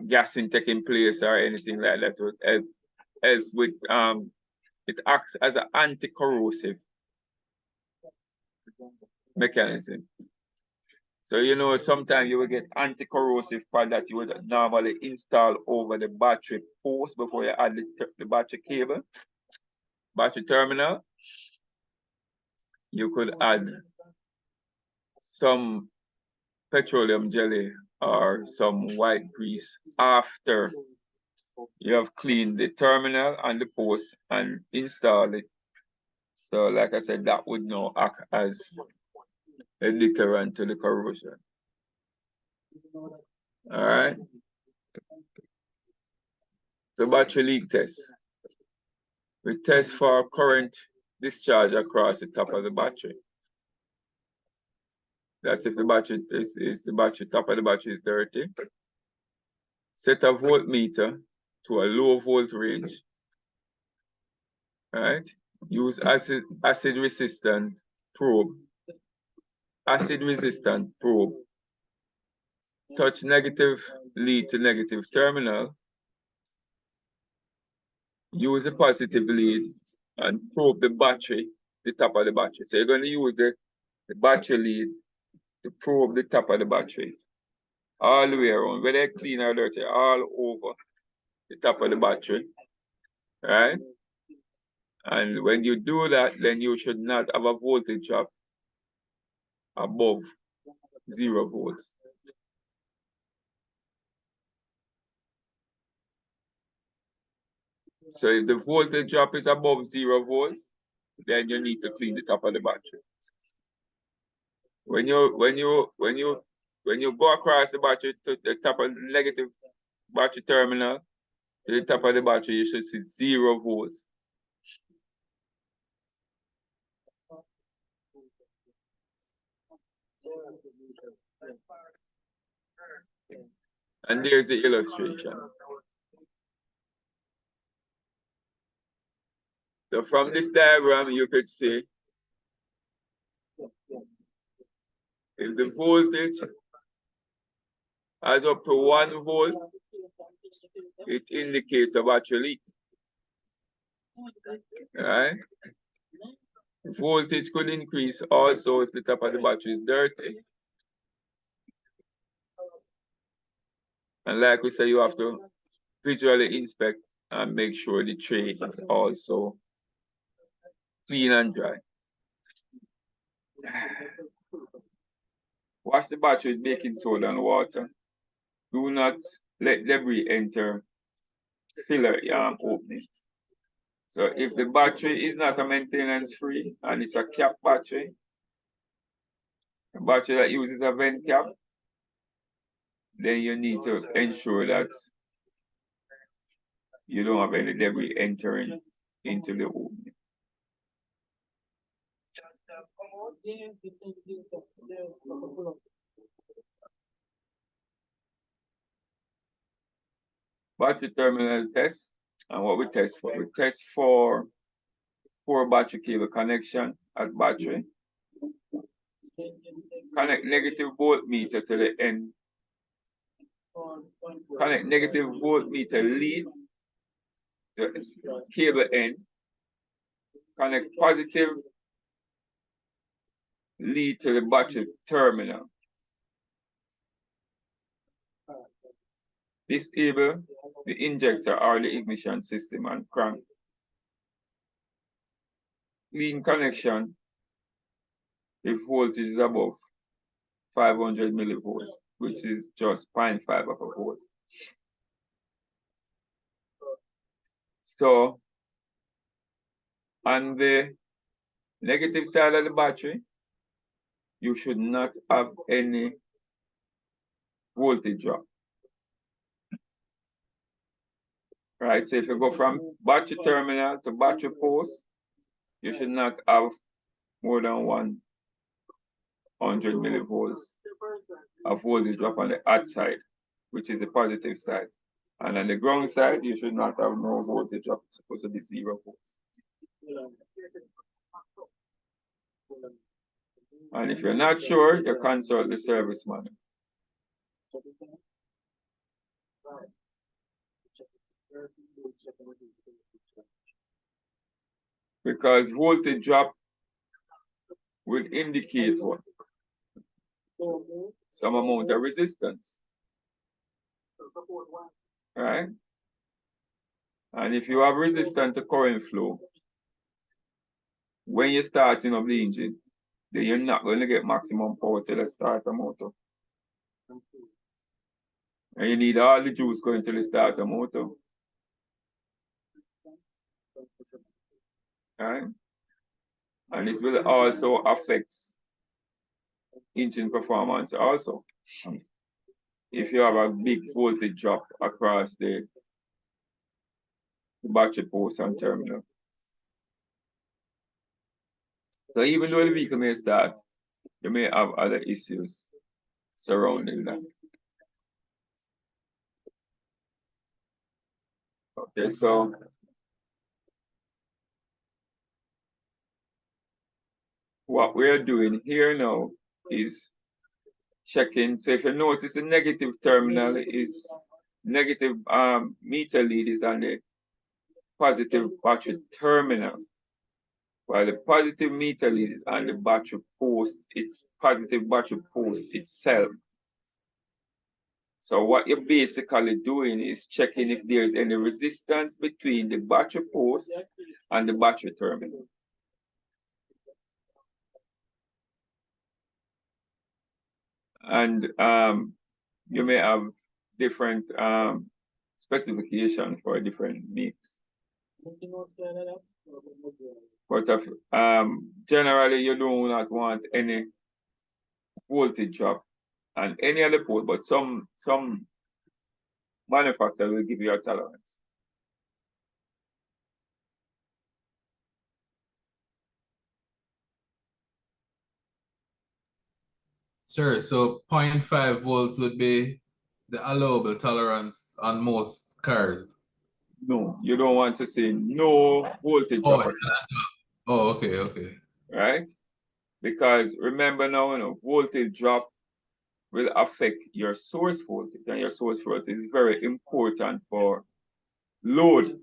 gassing taking place or anything like that, would help, else with it acts as an anti-corrosive mechanism. So you know sometimes you will get anti-corrosive pad that you would normally install over the battery post before you add the battery cable, battery terminal. You could add some petroleum jelly or some white grease after you have cleaned the terminal and the post and installed it. So like I said, that would now act as a deterrent to the corrosion. All right. So battery leak test. We test for current discharge across the top of the battery. That's if the battery top of the battery is dirty. Set a voltmeter to a low volt range. All right. Use acid resistant probe. Acid resistant probe. Touch negative lead to negative terminal. Use a positive lead and probe the battery, the top of the battery. So you're going to use the battery lead to probe the top of the battery. All the way around, whether clean or dirty, all over the top of the battery. Right? And when you do that, then you should not have a voltage drop above 0 volts. So if the voltage drop is above 0 volts, then you need to clean the top of the battery. When you go across the battery to the top of the negative battery terminal to the top of the battery, you should see 0 volts. And there's the illustration. So from this diagram, you could see if the voltage has up to 1 volt, it indicates a battery leak. Right? Voltage could increase also if the top of the battery is dirty. And like we said, you have to visually inspect and make sure the tray is also clean and dry. Wash the battery with baking soda and water. Do not let debris enter filler openings. So if the battery is not a maintenance free and it's a cap battery, a battery that uses a vent cap, then you need to ensure that you don't have any debris entering into the opening. Battery terminal test. And what we test for? We test for poor battery cable connection at battery. Connect negative voltmeter to the end. Connect negative voltmeter lead to cable end. Connect positive lead to the battery terminal. Disable the injector or the ignition system and crank. Clean connection if voltage is above 500 millivolts, which is just 0.5 of a volt. So on the negative side of the battery, you should not have any voltage drop. Right, so if you go from battery terminal to battery post, you should not have more than 100 millivolts of voltage drop on the hot side, which is the positive side. And on the ground side, you should not have no voltage drop. It's supposed to be 0 volts. And if you're not sure, you consult the service manual. Because voltage drop will indicate what? Some amount of resistance. Right? And if you have resistance to current flow, when you're starting up the engine, then you're not going to get maximum power till you start a motor. And you need all the juice going to the starter motor. Right? And it will also affect engine performance also. If you have a big voltage drop across the battery post and terminal. So even though the vehicle may start, you may have other issues surrounding that. Okay, so what we're doing here now is checking. So if you notice the negative terminal is negative meter lead is on the positive battery terminal, while the positive meter lead is on the battery post, it's positive battery post itself. So what you're basically doing is checking if there's any resistance between the battery post and the battery terminal. And you may have different specification for different makes. But generally, you do not want any voltage drop on any other port, but some manufacturer will give you a tolerance. Sir, so 0.5 volts would be the allowable tolerance on most cars. No, you don't want to say no voltage Oh, drop. oh, okay, okay. Right? Because remember now, you know, voltage drop will affect your source voltage, and your source voltage is very important for load.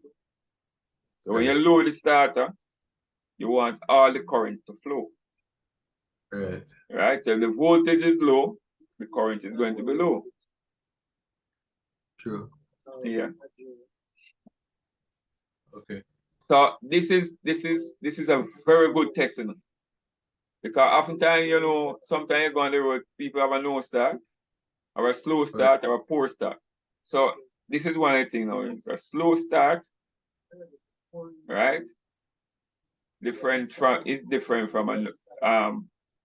So when you load the starter, you want all the current to flow. Right. Right? So if the voltage is low, the current is going to be low. True. Yeah. Okay. So this is a very good testing. Because oftentimes, you know, sometimes you go on the road, people have a no start, or a slow start, or a poor start. So this is one of the things now. It's a slow start, right? Different from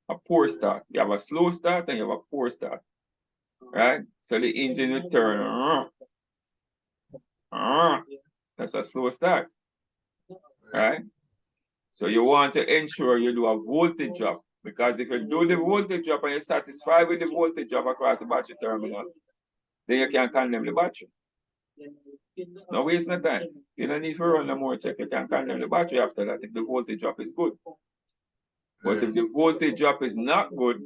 a poor start. You have a slow start and you have a poor start. Right? So the engine will turn. That's a slow start. Right? So you want to ensure you do a voltage drop, because if you do the voltage drop and you're satisfied with the voltage drop across the battery terminal, then you can condemn the battery. No waste no time. You don't need to run no more check. You can condemn the battery after that if the voltage drop is good. But if the voltage drop is not good,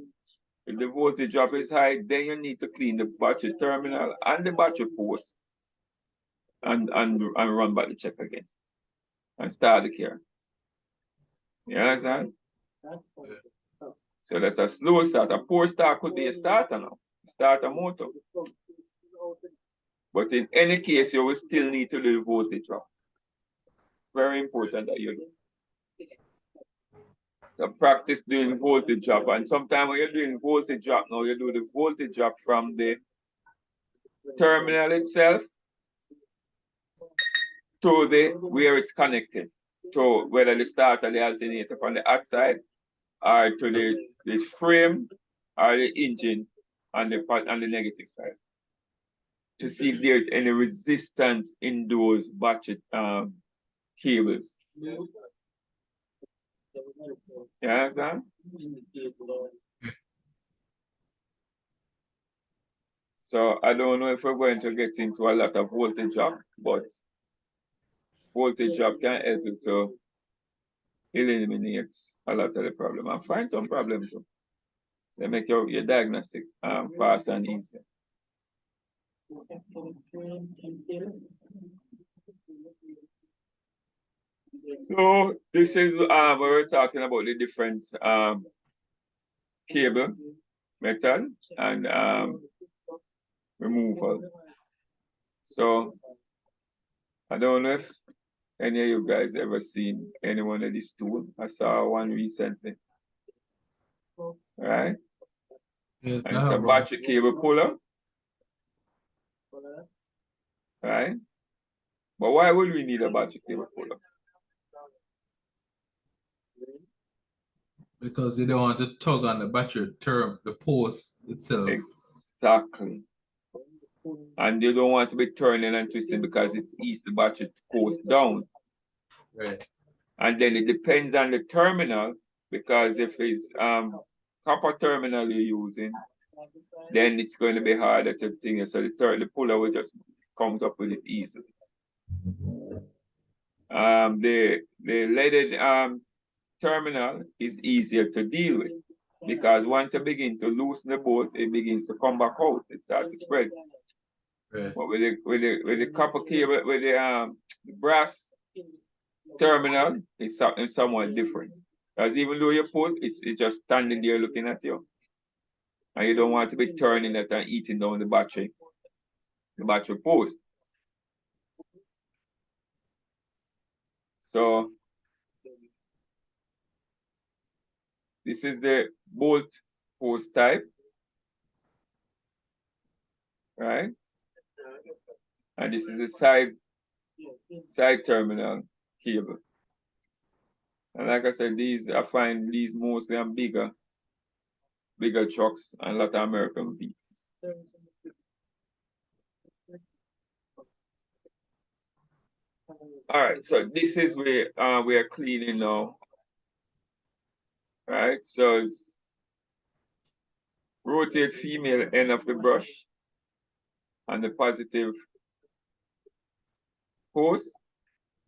if the voltage drop is high, then you need to clean the battery terminal and the battery post and run back the check again and start the car. You understand? So that's a slow start. A poor start could be a starter now. Start a motor. But in any case, you will still need to do the voltage drop. Very important that you do. So practice doing voltage drop. And sometimes when you're doing voltage drop now, you do the voltage drop from the terminal itself to the where it's connected. To whether the starter, the alternator from the outside or to the frame or the engine on the negative side. To see if there's any resistance in those battery cables. You understand? So I don't know if we're going to get into a lot of voltage drop, but voltage drop can help you to eliminate a lot of the problem and find some problem too. So make your diagnostic fast and easy. So this is where we're talking about the different cable method and removal. So I don't know if any of you guys ever seen any one of these tools. I saw one recently. Right? Yes, And I it's a have one. battery cable puller. Right? But why would we need a battery cable puller? Because you don't want to tug on the battery term, the post itself. Exactly. And you don't want to be turning and twisting because it eats the battery coast down. Right. And then it depends on the terminal, because if it's copper terminal you're using, then it's going to be harder to think. So the puller will just comes up with it easily. The leaded terminal is easier to deal with because once you begin to loosen the bolt, it begins to come back out. It starts to spread. Right. But with the copper cable, with the brass terminal, it's somewhat different. Because even though you put, it's just standing there looking at you, and you don't want to be turning it and eating down the battery post. So this is the bolt post type, right? And this is a side terminal cable. And like I said, I find these mostly on bigger trucks and a lot of American vehicles. All right, so this is where we are cleaning now. Right, so it's rotate female end of the brush on the positive post.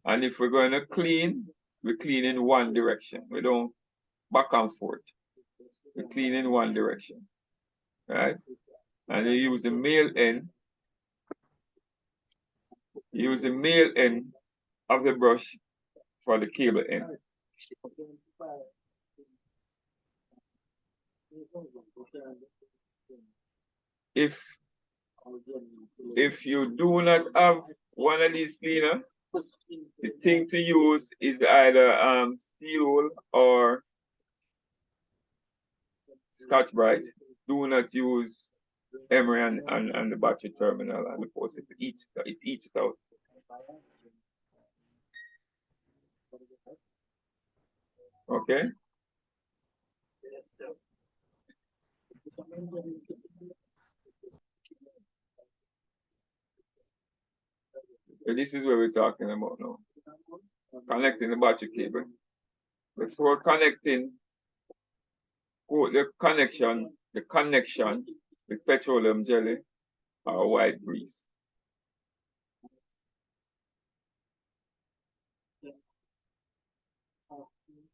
And if we're going to clean, we clean in one direction. We don't back and forth. We clean in one direction, right? And you use the male end. Use the male end of the brush for the cable end. If you do not have one of these cleaner, the thing to use is either steel wool or Scotch-Brite. Do not use emery and the battery terminal and the post. It eats it out. Okay. So this is what we're talking about now. Connecting the battery cable. Before connecting, the connection with petroleum jelly or white grease.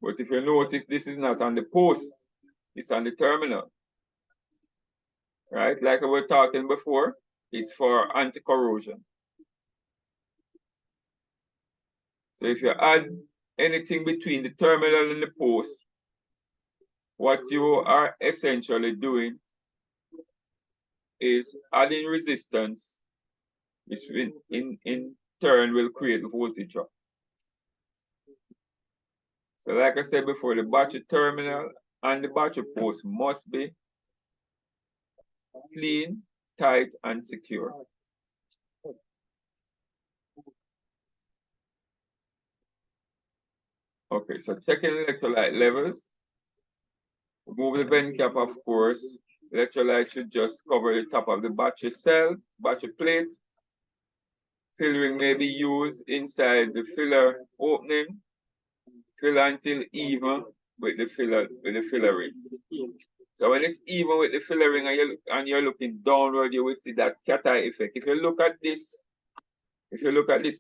But if you notice, this is not on the post, it's on the terminal. Right? Like we were talking before, it's for anti-corrosion. So if you add anything between the terminal and the post, what you are essentially doing is adding resistance, which in turn will create voltage drop. So like I said before, the battery terminal and the battery post must be clean, tight, and secure. Okay, so checking electrolyte levels. Remove the vent cap, of course. Electrolyte should just cover the top of the battery cell, battery plate. Filtering may be used inside the filler opening. Fill until even with the filler ring. So when it's even with the filler ring and you're looking downward, you will see that cat eye effect. If you look at this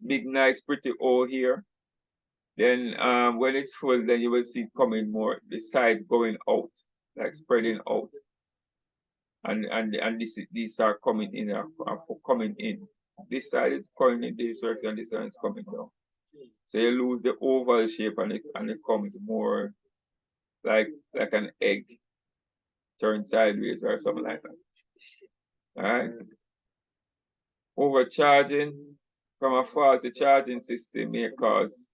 big, nice, pretty hole here, then when it's full, then you will see it coming more, the sides going out, like spreading out. And these are coming in, coming in. This side is coming in this direction, and this side is coming down. So you lose the oval shape and it comes more like an egg turned sideways or something like that. All right. Overcharging from a faulty charging system may cause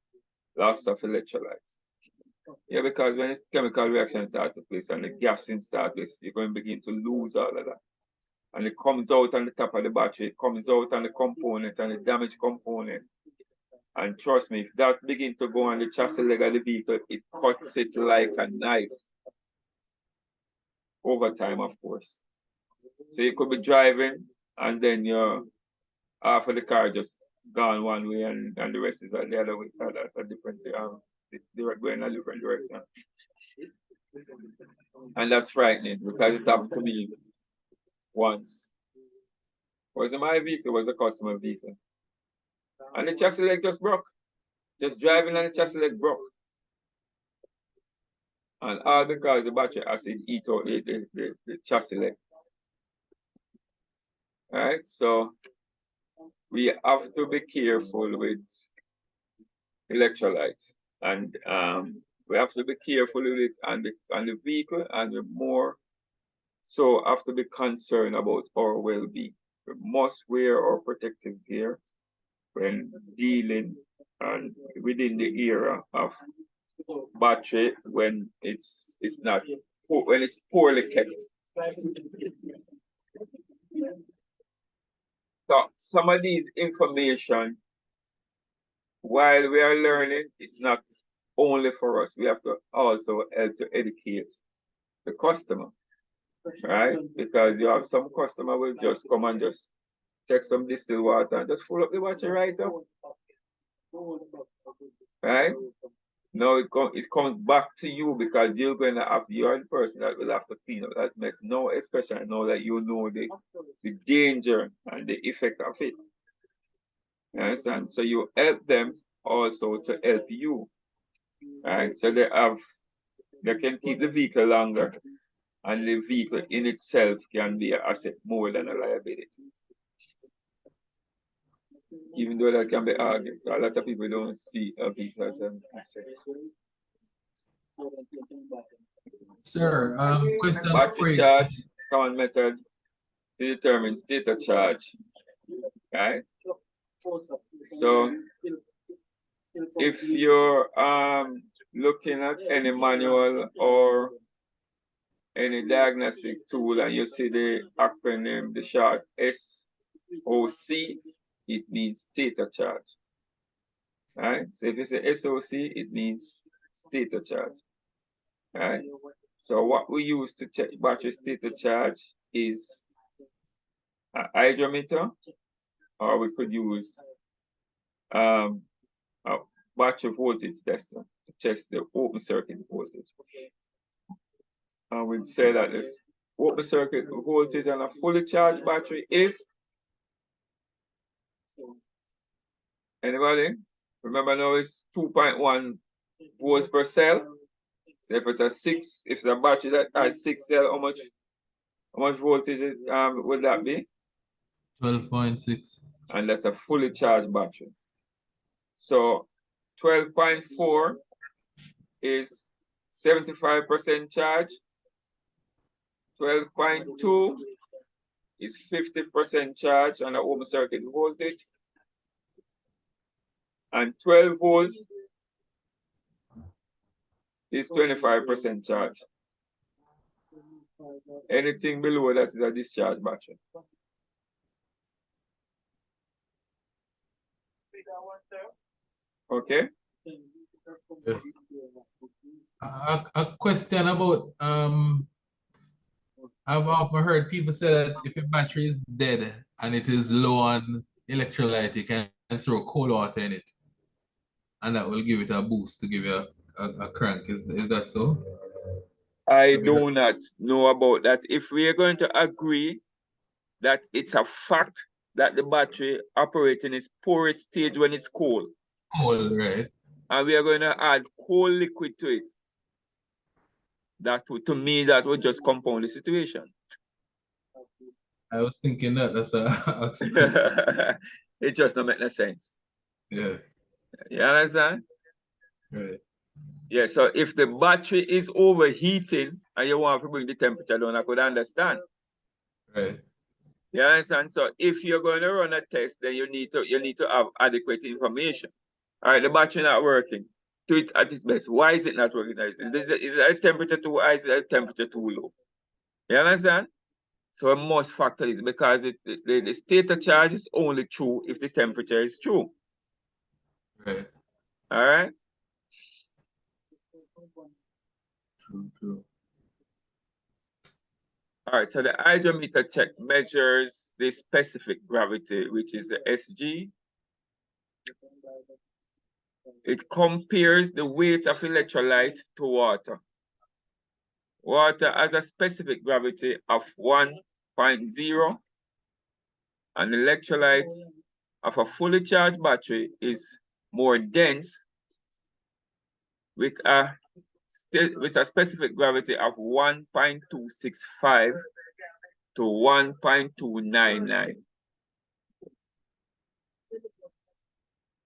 loss of electrolytes. Yeah, because when this chemical reaction starts to place and the gassing starts, you're going to begin to lose all of that. And it comes out on the top of the battery, it comes out on the component and the damaged component. And trust me, if that begins to go on the chassis leg of the vehicle, it cuts it like a knife. Over time, of course. So you could be driving and then your half of the car just gone one way and the rest is the other way, a different going in a different direction. And that's frightening because it happened to me once. Wasn't my vehicle, it was a customer vehicle. And the chassis leg just broke. Just driving and the chassis leg broke. And all because the battery acid eat out the chassis leg. Alright, so we have to be careful with electrolytes. And we have to be careful with it on the vehicle, and we more so have to be concerned about our well-being. We must wear our protective gear when dealing and within the era of battery when it's poorly kept. So some of these information, while we are learning, it's not only for us. We have to also help to educate the customer, right? Because you have some customer will just come and just take some distilled water and just fill up the battery right up. Right? Now it comes back to you because you're the person that will have to clean up that mess. No, especially now that you know the danger and the effect of it. You understand? So you help them also to help you. Right? So they can keep the vehicle longer, and the vehicle in itself can be an asset more than a liability. Even though that can be argued, a lot of people don't see a vehicle as an asset. Sir, question for Battery you. charge, common method to determine state of charge. Right? So if you're looking at any manual or any diagnostic tool and you see the acronym, the short SOC, it means state of charge. Right? So if you say SOC, it means state of charge. Right? So what we use to check battery state of charge is a hydrometer, or we could use a battery voltage tester to test the open circuit voltage. And we'd say that the open circuit voltage on a fully charged battery is, anybody? Remember now it's 2.1 volts per cell. So if it's a battery that has 6 cells, how much voltage would that be? 12.6. And that's a fully charged battery. So 12.4 is 75% charge. 12.2 is 50% charge on the open circuit voltage. And 12 volts is 25% charge. Anything below that is a discharge battery. Okay? A question about I've often heard people say that if your battery is dead and it is low on electrolyte, you can throw cold water in it, and that will give it a boost to give you a crank. Is that so? I do not know about that. If we are going to agree that it's a fact that the battery operates in its poorest stage when it's cold, Cold, right? and we are going to add cold liquid to it, that would, to me, that would just compound the situation. I was thinking that's a It just don't make no sense. yeah, You understand? right. Yeah, so if the battery is overheating and you want to bring the temperature down, I could understand. Right. You understand? So if you're going to run a test, then you need to have adequate information. All right, the battery not working. Do it at its best. Why is it not working? Is it a temperature too high? Is it a temperature too low? You understand? So we must factor this because the state of charge is only true if the temperature is true. Right. All right? True. All right, so the hydrometer check measures the specific gravity, which is the SG. It compares the weight of electrolyte to water. Water has a specific gravity of 1.0, and electrolytes of a fully charged battery is more dense with a specific gravity of 1.265 to 1.299.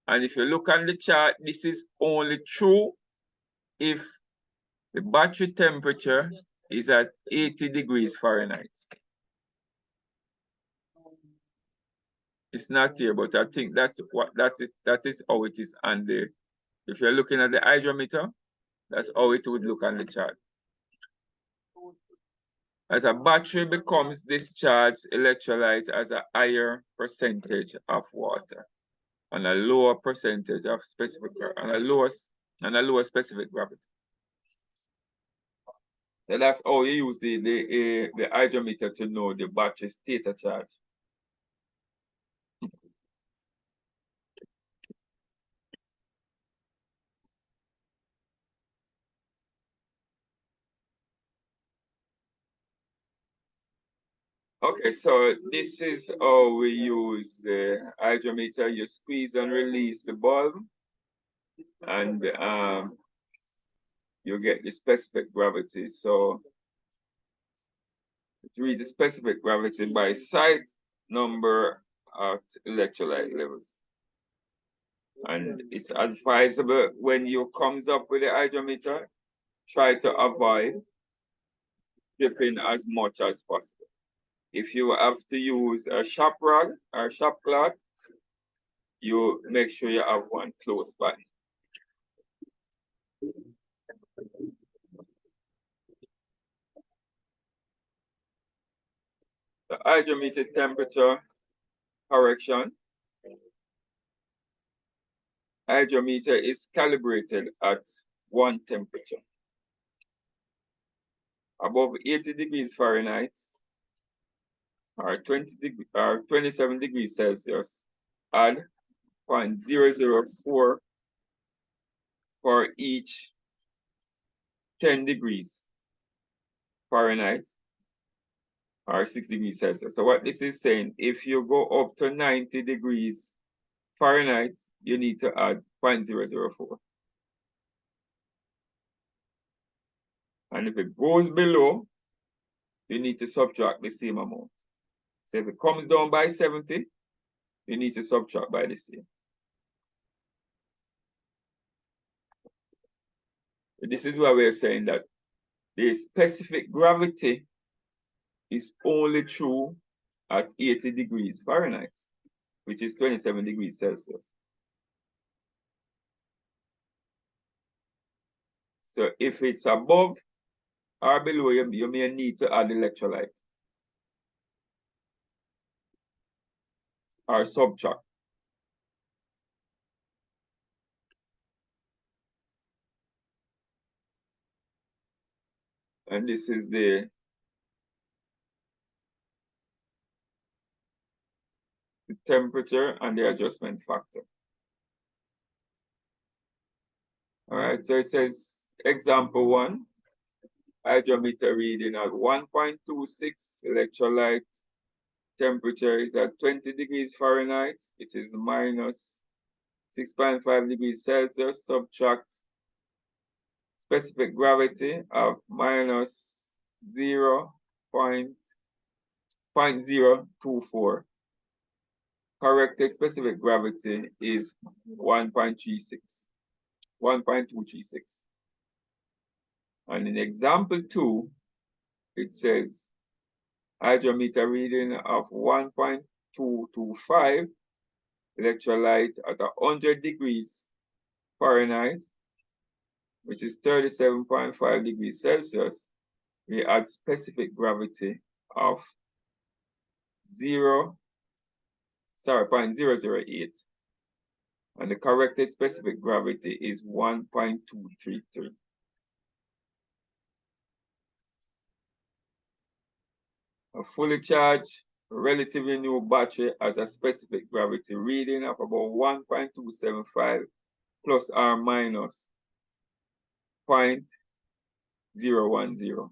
And if you look on the chart, this is only true if the battery temperature is at 80 degrees Fahrenheit. It's not here, but I think that is how it is on the, if you're looking at the hydrometer, that's how it would look on the chart. As a battery becomes discharged, electrolyte has a higher percentage of water and a lower percentage of specific and a lower specific gravity. So that's how you use the hydrometer to know the battery state of charge. Okay, so this is how we use the hydrometer. You squeeze and release the bulb, and you get the specific gravity. So it reads the specific gravity by site number at electrolyte levels. And it's advisable when you comes up with the hydrometer, try to avoid dipping as much as possible. If you have to use a shop rod or shop cloth, you make sure you have one close by. The hydrometer temperature correction. Hydrometer is calibrated at one temperature. Above 80 degrees Fahrenheit or 27 degrees Celsius, add 0.004 for each 10 degrees Fahrenheit or 6 degrees Celsius. So what this is saying, if you go up to 90 degrees Fahrenheit, you need to add 0.004. And if it goes below, you need to subtract the same amount. So if it comes down by 70, you need to subtract by the same. This is why we're saying that the specific gravity is only true at 80 degrees Fahrenheit, which is 27 degrees Celsius. So if it's above or below, you may need to add electrolyte or subtract. And this is the temperature and the adjustment factor. All right, so it says example 1, hydrometer reading at 1.26, electrolyte temperature is at 20 degrees Fahrenheit. It is minus 6.5 degrees Celsius. Subtract specific gravity of minus 0.024. Corrected specific gravity is 1.236. And in example 2, it says hydrometer reading of 1.225, electrolyte at 100 degrees Fahrenheit, which is 37.5 degrees Celsius. We add specific gravity of 0.008. And the corrected specific gravity is 1.233. A fully charged, relatively new battery has a specific gravity reading of about 1.275 plus or minus 0.010.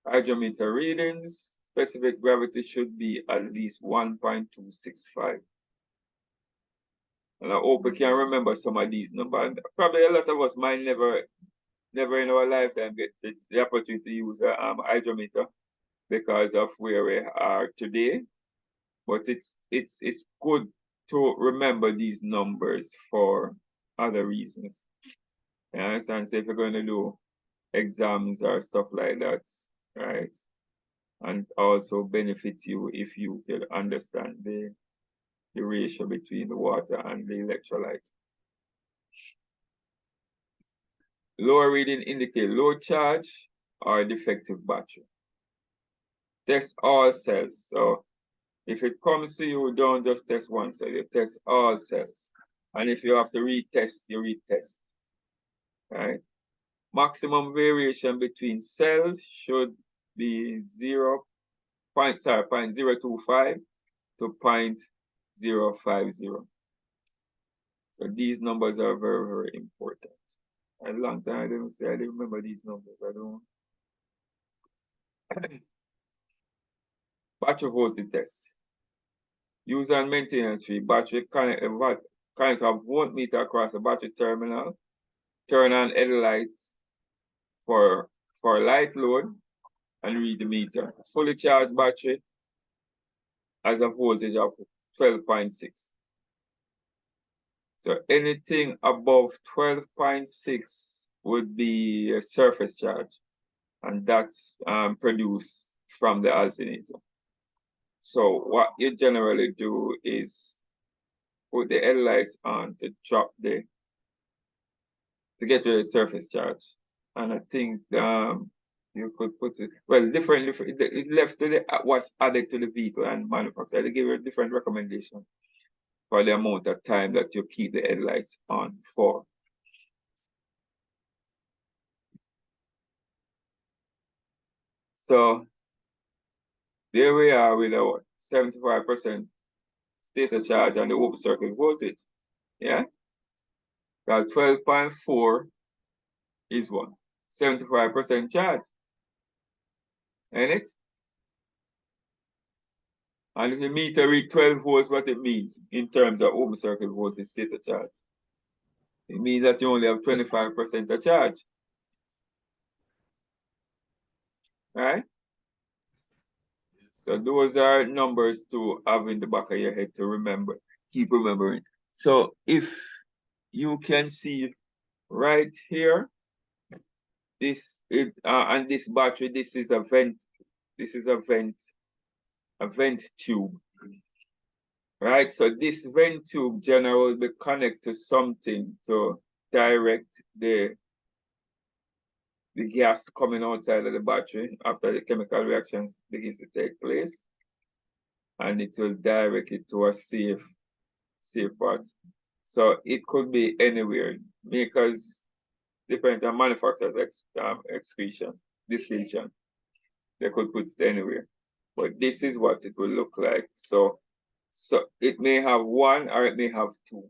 Hydrometer readings, specific gravity should be at least 1.265. And I hope we can remember some of these numbers. Probably a lot of us might never in our lifetime get the opportunity to use a hydrometer because of where we are today. But it's good to remember these numbers for other reasons. You understand? So if you're going to do exams or stuff like that, right? And also benefit you if you can understand the ratio between the water and the electrolyte. Lower reading indicate low charge or defective battery. Test all cells. So if it comes to you, don't just test one cell, you test all cells. And if you have to retest, you retest. Right? Maximum variation between cells should be 0.025 to 0.050. So these numbers are very, very important. A long time I didn't say I didn't remember these numbers. I don't. Battery voltage test. Use and maintenance fee. Battery connect have voltmeter across the battery terminal. Turn on headlights for light load and read the meter. Fully charged battery has a voltage of 12.6. So anything above 12.6 would be a surface charge, and that's produced from the alternator. So what you generally do is put the headlights on to get to the surface charge. And I think you could put it, well, different it left to the what's added to the vehicle and manufacturer. They give you a different recommendation for the amount of time that you keep the headlights on for. So there we are with our 75% stator charge and the open circuit voltage. Yeah? Well, 12.4 is what? 75% charge. Ain't it? And if the meter read 12 volts, what it means in terms of open circuit voltage stator charge? It means that you only have 25% of charge. Right? So those are numbers to have in the back of your head to remember, keep remembering. So if you can see right here, and this battery, this is a vent a vent tube. Right, so this vent tube generally will be connected to something to direct the gas coming outside of the battery after the chemical reactions begins to take place, and it will direct it to a safe part. So it could be anywhere. Makers depending on manufacturer's discretion. They could put it anywhere. But this is what it will look like. So it may have one or it may have two.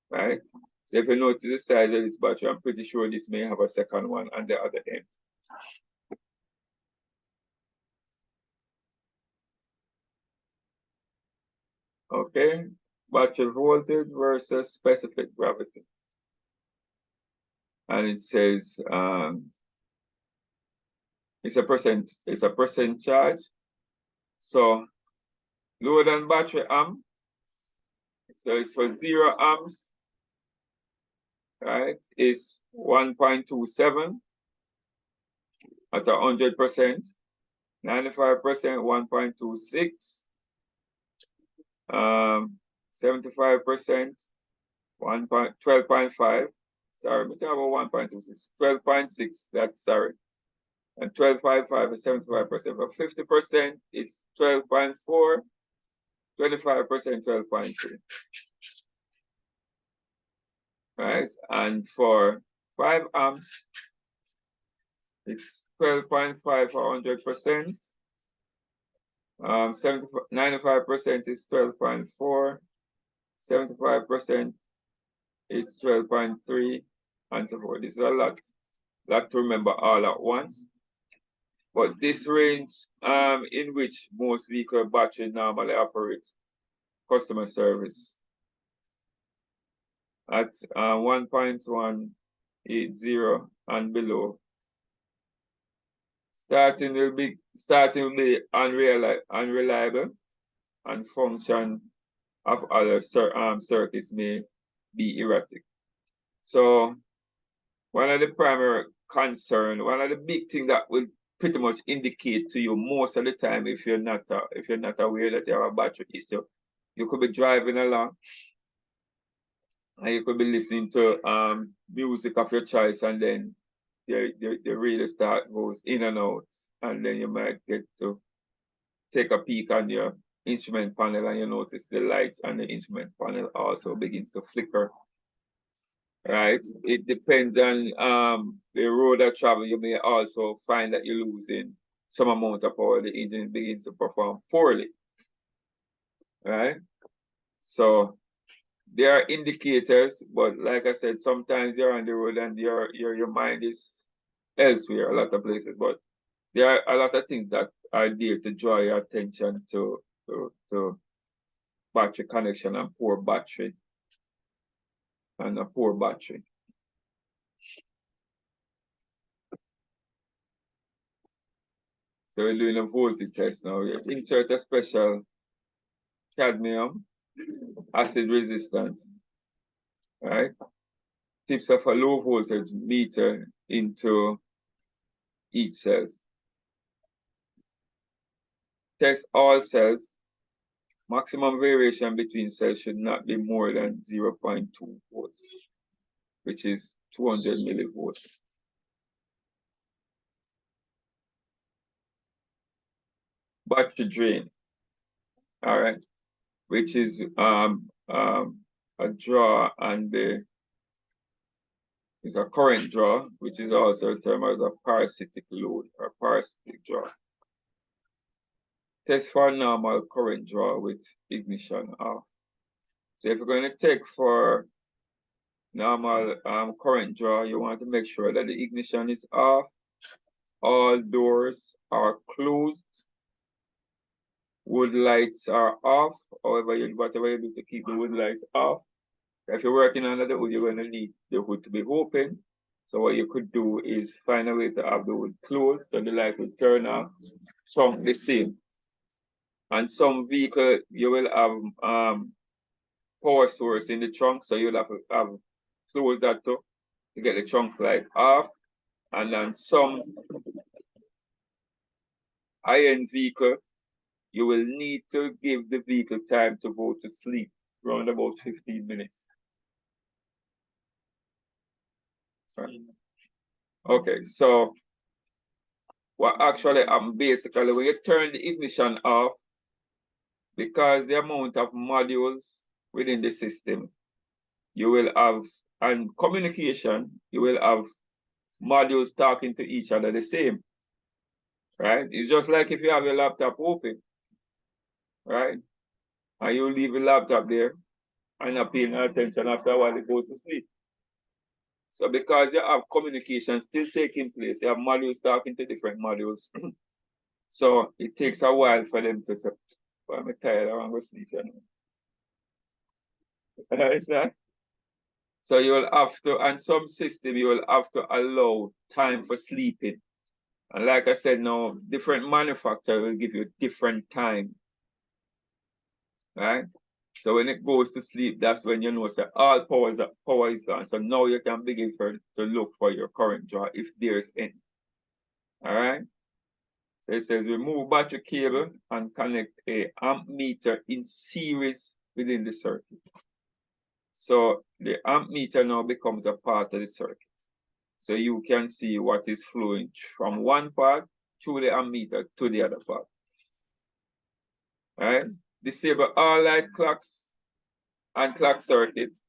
Right? So if you notice the size of this battery, I'm pretty sure this may have a second one on the other end. Okay, battery voltage versus specific gravity. And it says it's a percent charge. So load and battery amp. So it's for 0 amps, right? Is 1.27 at 100%, 95% 1.26, 75% 12.5. Sorry, we talk about 1.26, 12.6. That's sorry, and 12.5 is 75%. For 50%, it's 12.4. 25% 12.3. Right? And for 5 amps, it's 12.5 for 100%. 95% is 12.4. 75% is 12.3, and so forth. This is a lot to remember all at once. But this range in which most vehicle battery normally operates customer service at 1.180 and below. Starting will be unreliable, and function of other circuits may be erratic. So one of the primary concern, one of the big things that will pretty much indicate to you most of the time if you're not aware that you have a battery issue, you could be driving along and you could be listening to music of your choice, and then the radio start goes in and out, and then you might get to take a peek on your instrument panel and you notice the lights on the instrument panel also begins to flicker. Right? It depends on the road of travel. You may also find that you're losing some amount of power. The engine begins to perform poorly. Right? So there are indicators, but like I said, sometimes you're on the road and your mind is elsewhere, a lot of places. But there are a lot of things that are there to draw your attention to battery connection and poor battery. And a poor battery. So we're doing a voltage test now. We insert a special cadmium acid resistance, right? Tips of a low voltage meter into each cell. Test all cells. Maximum variation between cells should not be more than 0.2 volts, which is 200 millivolts. Battery drain, all right, which is a draw and is a current draw, which is also termed as a parasitic load or parasitic draw. Test for normal current draw with ignition off. So if you're going to take for normal current draw, you want to make sure that the ignition is off, all doors are closed, wood lights are off, whatever you do to keep the wood lights off. If you're working under the hood, you're going to need the hood to be open. So what you could do is find a way to have the hood closed so the light will turn off. Trunk the same. And some vehicle you will have power source in the trunk, so you'll have to close that to get the trunk light off. And then some high-end vehicle, you will need to give the vehicle time to go to sleep, around about 15 minutes. Sorry. Okay, so what actually happened basically when you turn the ignition off, because the amount of modules within the system, you will have, and communication, you will have modules talking to each other the same, right? It's just like if you have your laptop open, right? And you leave the laptop there and not paying attention, after a while it goes to sleep. So because you have communication still taking place, you have modules talking to different modules. So it takes a while for them to say, well, I'm tired, I want to go sleep. It's not? So you will have to, and some system, you will have to allow time for sleeping. And like I said, now, different manufacturer will give you different time, right? So when it goes to sleep, that's when you know, so all power is gone. So now you can begin to look for your current draw if there's any, all right? So it says remove battery cable and connect a amp meter in series within the circuit. So the amp meter now becomes a part of the circuit. So you can see what is flowing from one part through the amp meter to the other part. All right? Disable all light clocks and clock circuits.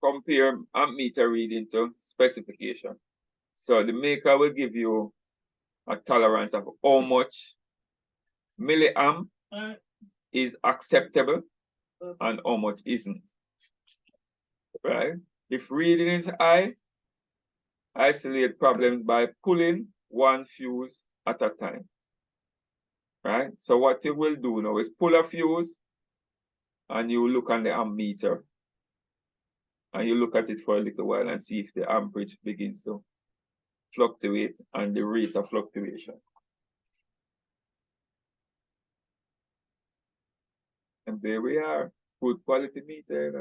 Compare amp meter reading to specification. So the maker will give you a tolerance of how much milliamp is acceptable and how much isn't. Right? If reading is high, isolate problems by pulling one fuse at a time. Right? So what you will do now is pull a fuse and you look on the ammeter and you look at it for a little while and see if the amperage begins to fluctuate and the rate of fluctuation. And there we are, good quality meter.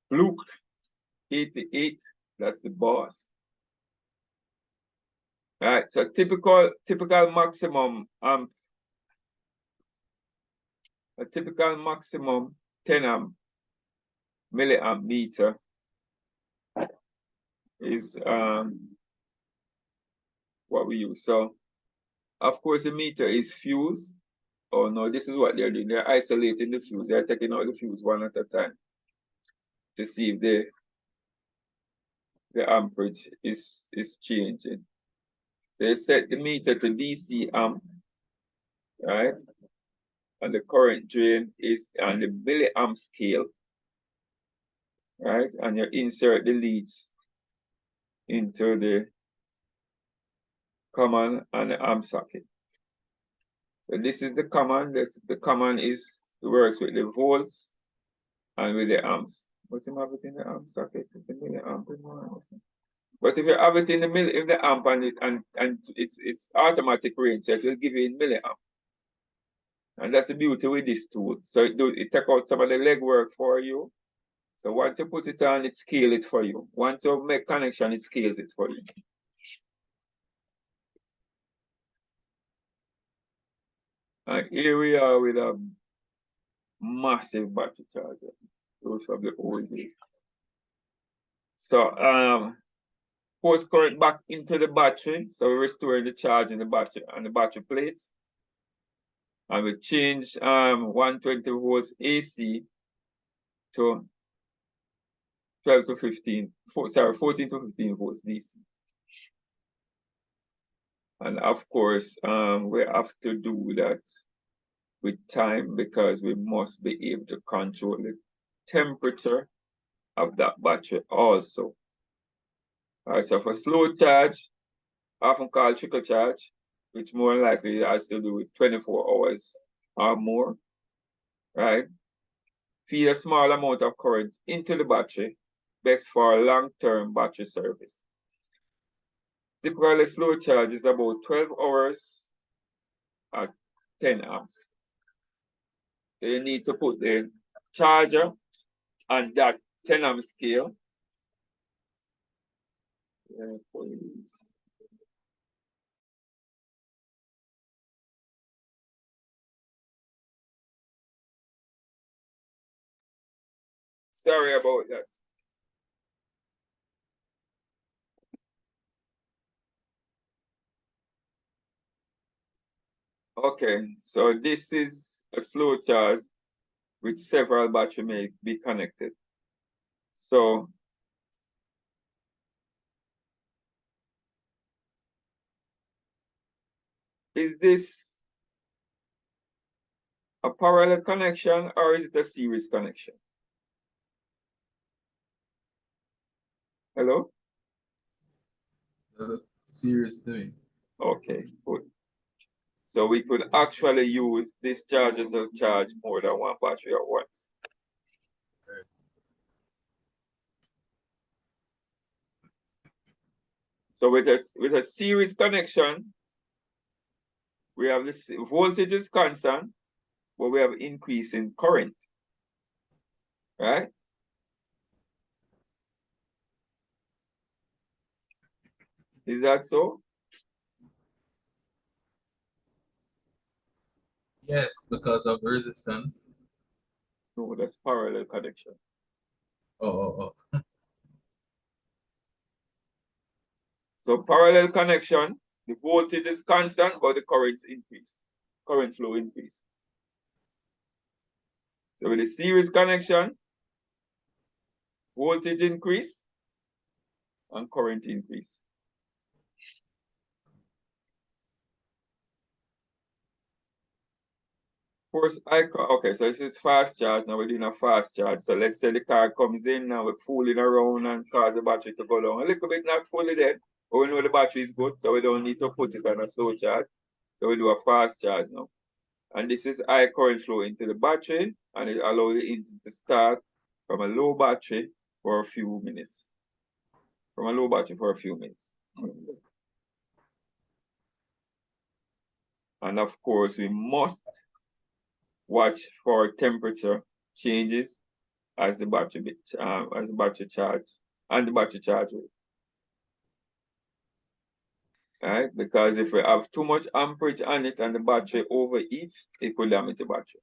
Fluke 88, that's the boss. All right, so typical maximum a typical maximum 10 milliamp meter is what we use. So of course the meter is fused. Oh no, this is what they're doing. They're isolating the fuse. They're taking out the fuse one at a time to see if the amperage is changing. They set the meter to DC amp, right? And the current drain is on the milliamp scale, right? And you insert the leads into the common and the amp socket. So this is the common. The common works with the volts and with the amps. But you have it in the amp socket, it's the milliamp. But if you have it in the amp and it's automatic range, so it will give you in milliamp. And that's the beauty with this tool. So it take out some of the legwork for you. So once you put it on, it scales it for you. Once you make connection, it scales it for you. And here we are with a massive battery charger. Those from the old days. So force current back into the battery. So we restore the charge in the battery and the battery plates. And we change 120 volts AC to 12 to 15, 14 to 15 volts DC. And of course, we have to do that with time because we must be able to control the temperature of that battery also. All right, so for slow charge, often called trickle charge, which more likely has to do with 24 hours or more, right? Feed a small amount of current into the battery, best for long-term battery service. Typically, slow charge is about 12 hours at 10 amps. So you need to put the charger on that 10 amp scale. Yeah, please. Sorry about that. Okay, so this is a slow charge with several batteries may be connected. So is this a parallel connection or is it a series connection? Hello? Serious to me. Okay, good. So we could actually use this charger to charge more than one battery at once. So with a series connection, we have this voltage is constant, but we have increase in current, right? Is that so? Yes, because of resistance. No, that's parallel connection. Oh. So parallel connection, the voltage is constant, but the currents increase. Current flow increase. So with a series connection, voltage increase and current increase. Of course, okay, so this is fast charge. Now we're doing a fast charge. So let's say the car comes in now, we're fooling around and cause the battery to go down a little bit, not fully dead, but we know the battery is good, so we don't need to put it on a slow charge. So we do a fast charge now. And this is high current flow into the battery, and it allows the engine to start from a low battery for a few minutes. From a low battery for a few minutes. And of course, we must watch for temperature changes as the battery charge and the battery charge rate. Right? Because if we have too much amperage on it and the battery overheats, it could damage the battery.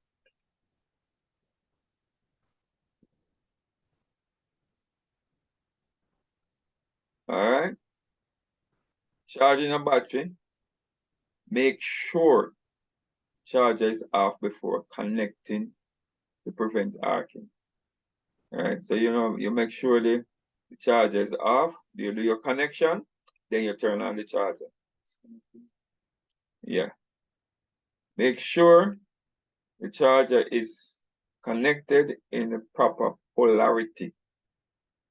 All right. Charging a battery, make sure charger is off before connecting to prevent arcing. All right. So you make sure the charger is off. You do your connection, then you turn on the charger. Yeah. Make sure the charger is connected in the proper polarity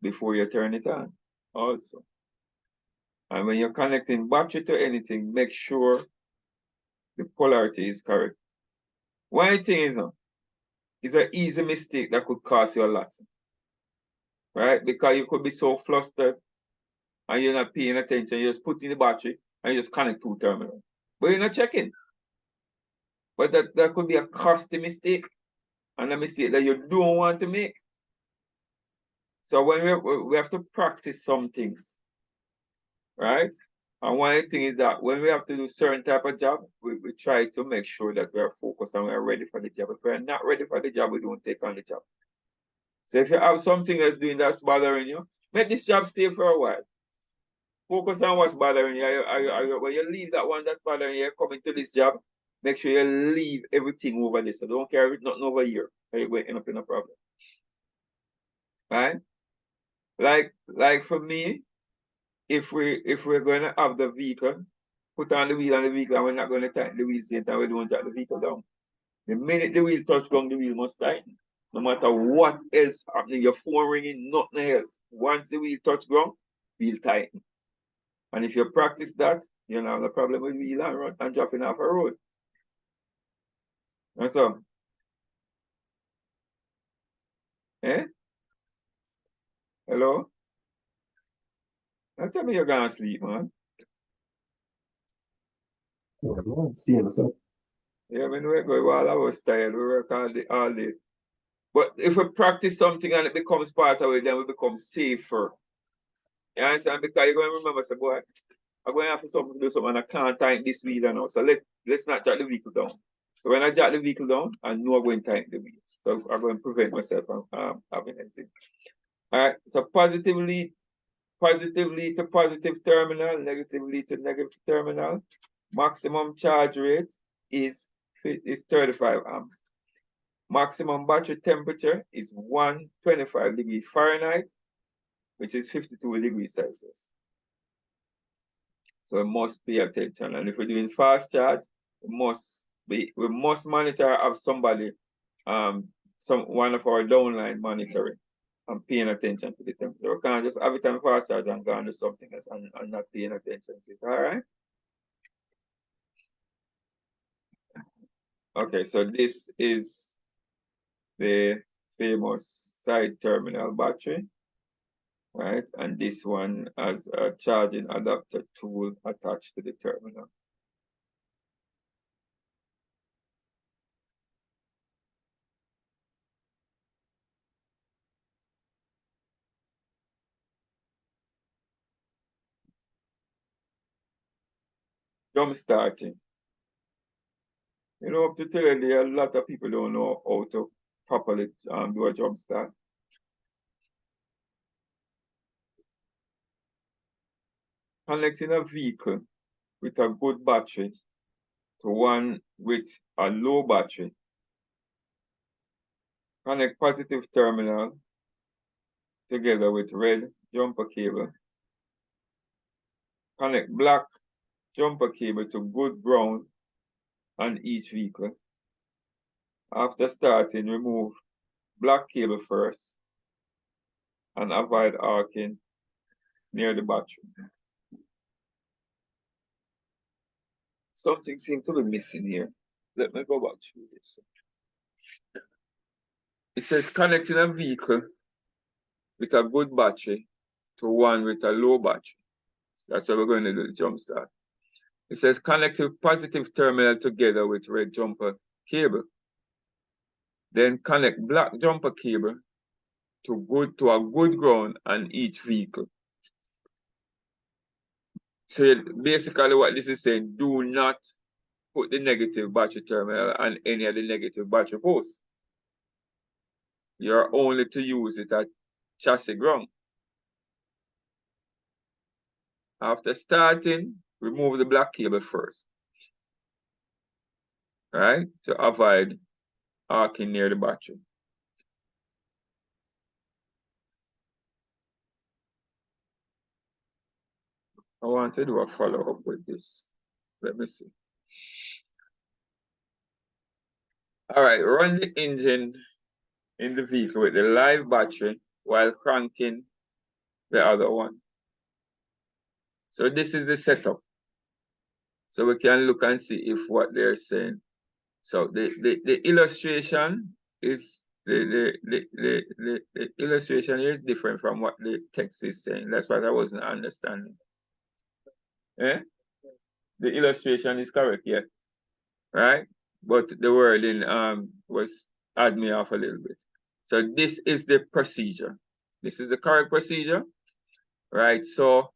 before you turn it on also. And when you're connecting battery to anything, make sure the polarity is correct. One thing is an easy mistake that could cost you a lot. Right? Because you could be so flustered and you're not paying attention, you just put in the battery and you just connect two terminals. But you're not checking. But that could be a costly mistake and a mistake that you don't want to make. So when we have to practice some things, right? And one thing is that when we have to do certain type of job, we try to make sure that we are focused and we are ready for the job. If we're not ready for the job, we don't take on the job. So if you have something that's doing that's bothering you, make this job stay for a while. Focus on what's bothering you. When you leave that one that's bothering you, come into this job, make sure you leave everything over there. So don't carry nothing over here. Or you're going to end up in a problem. Right? Like for me, if we're going to have the vehicle, put on the wheel on the vehicle, and we're not going to tighten the wheel same time we don't jack the vehicle down. The minute the wheel touch ground, the wheel must tighten. No matter what else happening, your phone ringing, nothing else. Once the wheel touch ground, wheel tighten. And if you practice that, you don't have a problem with wheel and dropping off a road. That's all. Eh? Hello? Don't tell me you're gonna sleep, man. Seeing myself. Yeah, when we go while I was tired, we work all day. But if we practice something and it becomes part of it, then we become safer. You understand? Because you're going to remember, say, boy, I'm going to have to do something and I can't tighten this wheel now. So let's not drag the vehicle down. So when I jack the vehicle down, I know I'm going to tighten the wheel. So I'm going to prevent myself from having anything. All right, so positively to positive terminal, negatively to negative terminal. Maximum charge rate is 35 amps. Maximum battery temperature is 125 degrees Fahrenheit, which is 52 degrees Celsius. So we must pay attention. And if we're doing fast charge, we must monitor, have somebody, one of our downline monitoring and paying attention to the temperature. We can't just have it on fast charge and go and do something else and not paying attention to it. All right. Okay, so this is the famous side terminal battery, right? And this one has a charging adapter tool attached to the terminal. Jump starting. You know, up to today, a lot of people don't know how to properly do a jump start. Connecting a vehicle with a good battery to one with a low battery. Connect positive terminal together with red jumper cable. Connect black jumper cable to good ground on each vehicle. After starting, remove black cable first and avoid arcing near the battery. Something seems to be missing here. Let me go back through this. It says connecting a vehicle with a good battery to one with a low battery. That's what we're going to do the jump start. It says connect a positive terminal together with red jumper cable. Then connect black jumper cable to a good ground on each vehicle. So basically what this is saying, do not put the negative battery terminal on any of the negative battery posts. You're only to use it at chassis ground. After starting, remove the black cable first, right? To avoid arcing near the battery. I want to do a follow-up with this. Let me see. All right, run the engine in the vehicle with the live battery while cranking the other one. So this is the setup. So we can look and see if what they're saying. So the illustration is the illustration here is different from what the text is saying. That's what I wasn't understanding. Eh? The illustration is correct, yeah. Right? But the wording was add me off a little bit. So this is the procedure. This is the correct procedure, right? So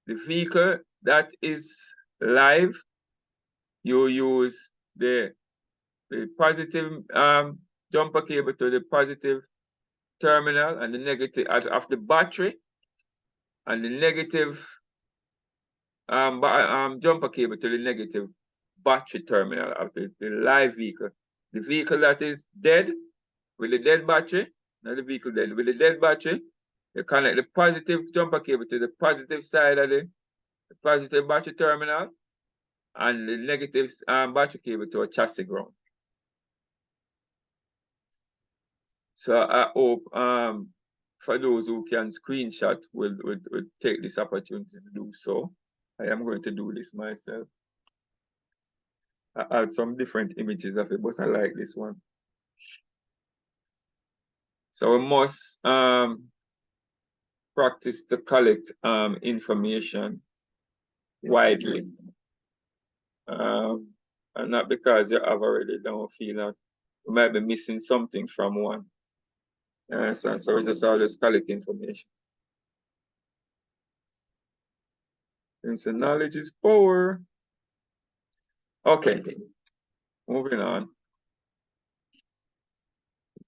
the vehicle that is live, you use the positive jumper cable to the positive terminal and the negative of the battery, and the negative jumper cable to the negative battery terminal of the live vehicle. The vehicle that is dead with the dead battery, not the vehicle dead, with the dead battery, you connect the positive jumper cable to the positive side of the positive battery terminal and the negative battery cable to a chassis ground. So I hope for those who can screenshot will take this opportunity to do so. I am going to do this myself. I had some different images of it, but I like this one. So we must practice to collect information widely. And not because you have already don't feel that you might be missing something from one. So we just always collect information. And so knowledge is power. Okay, moving on.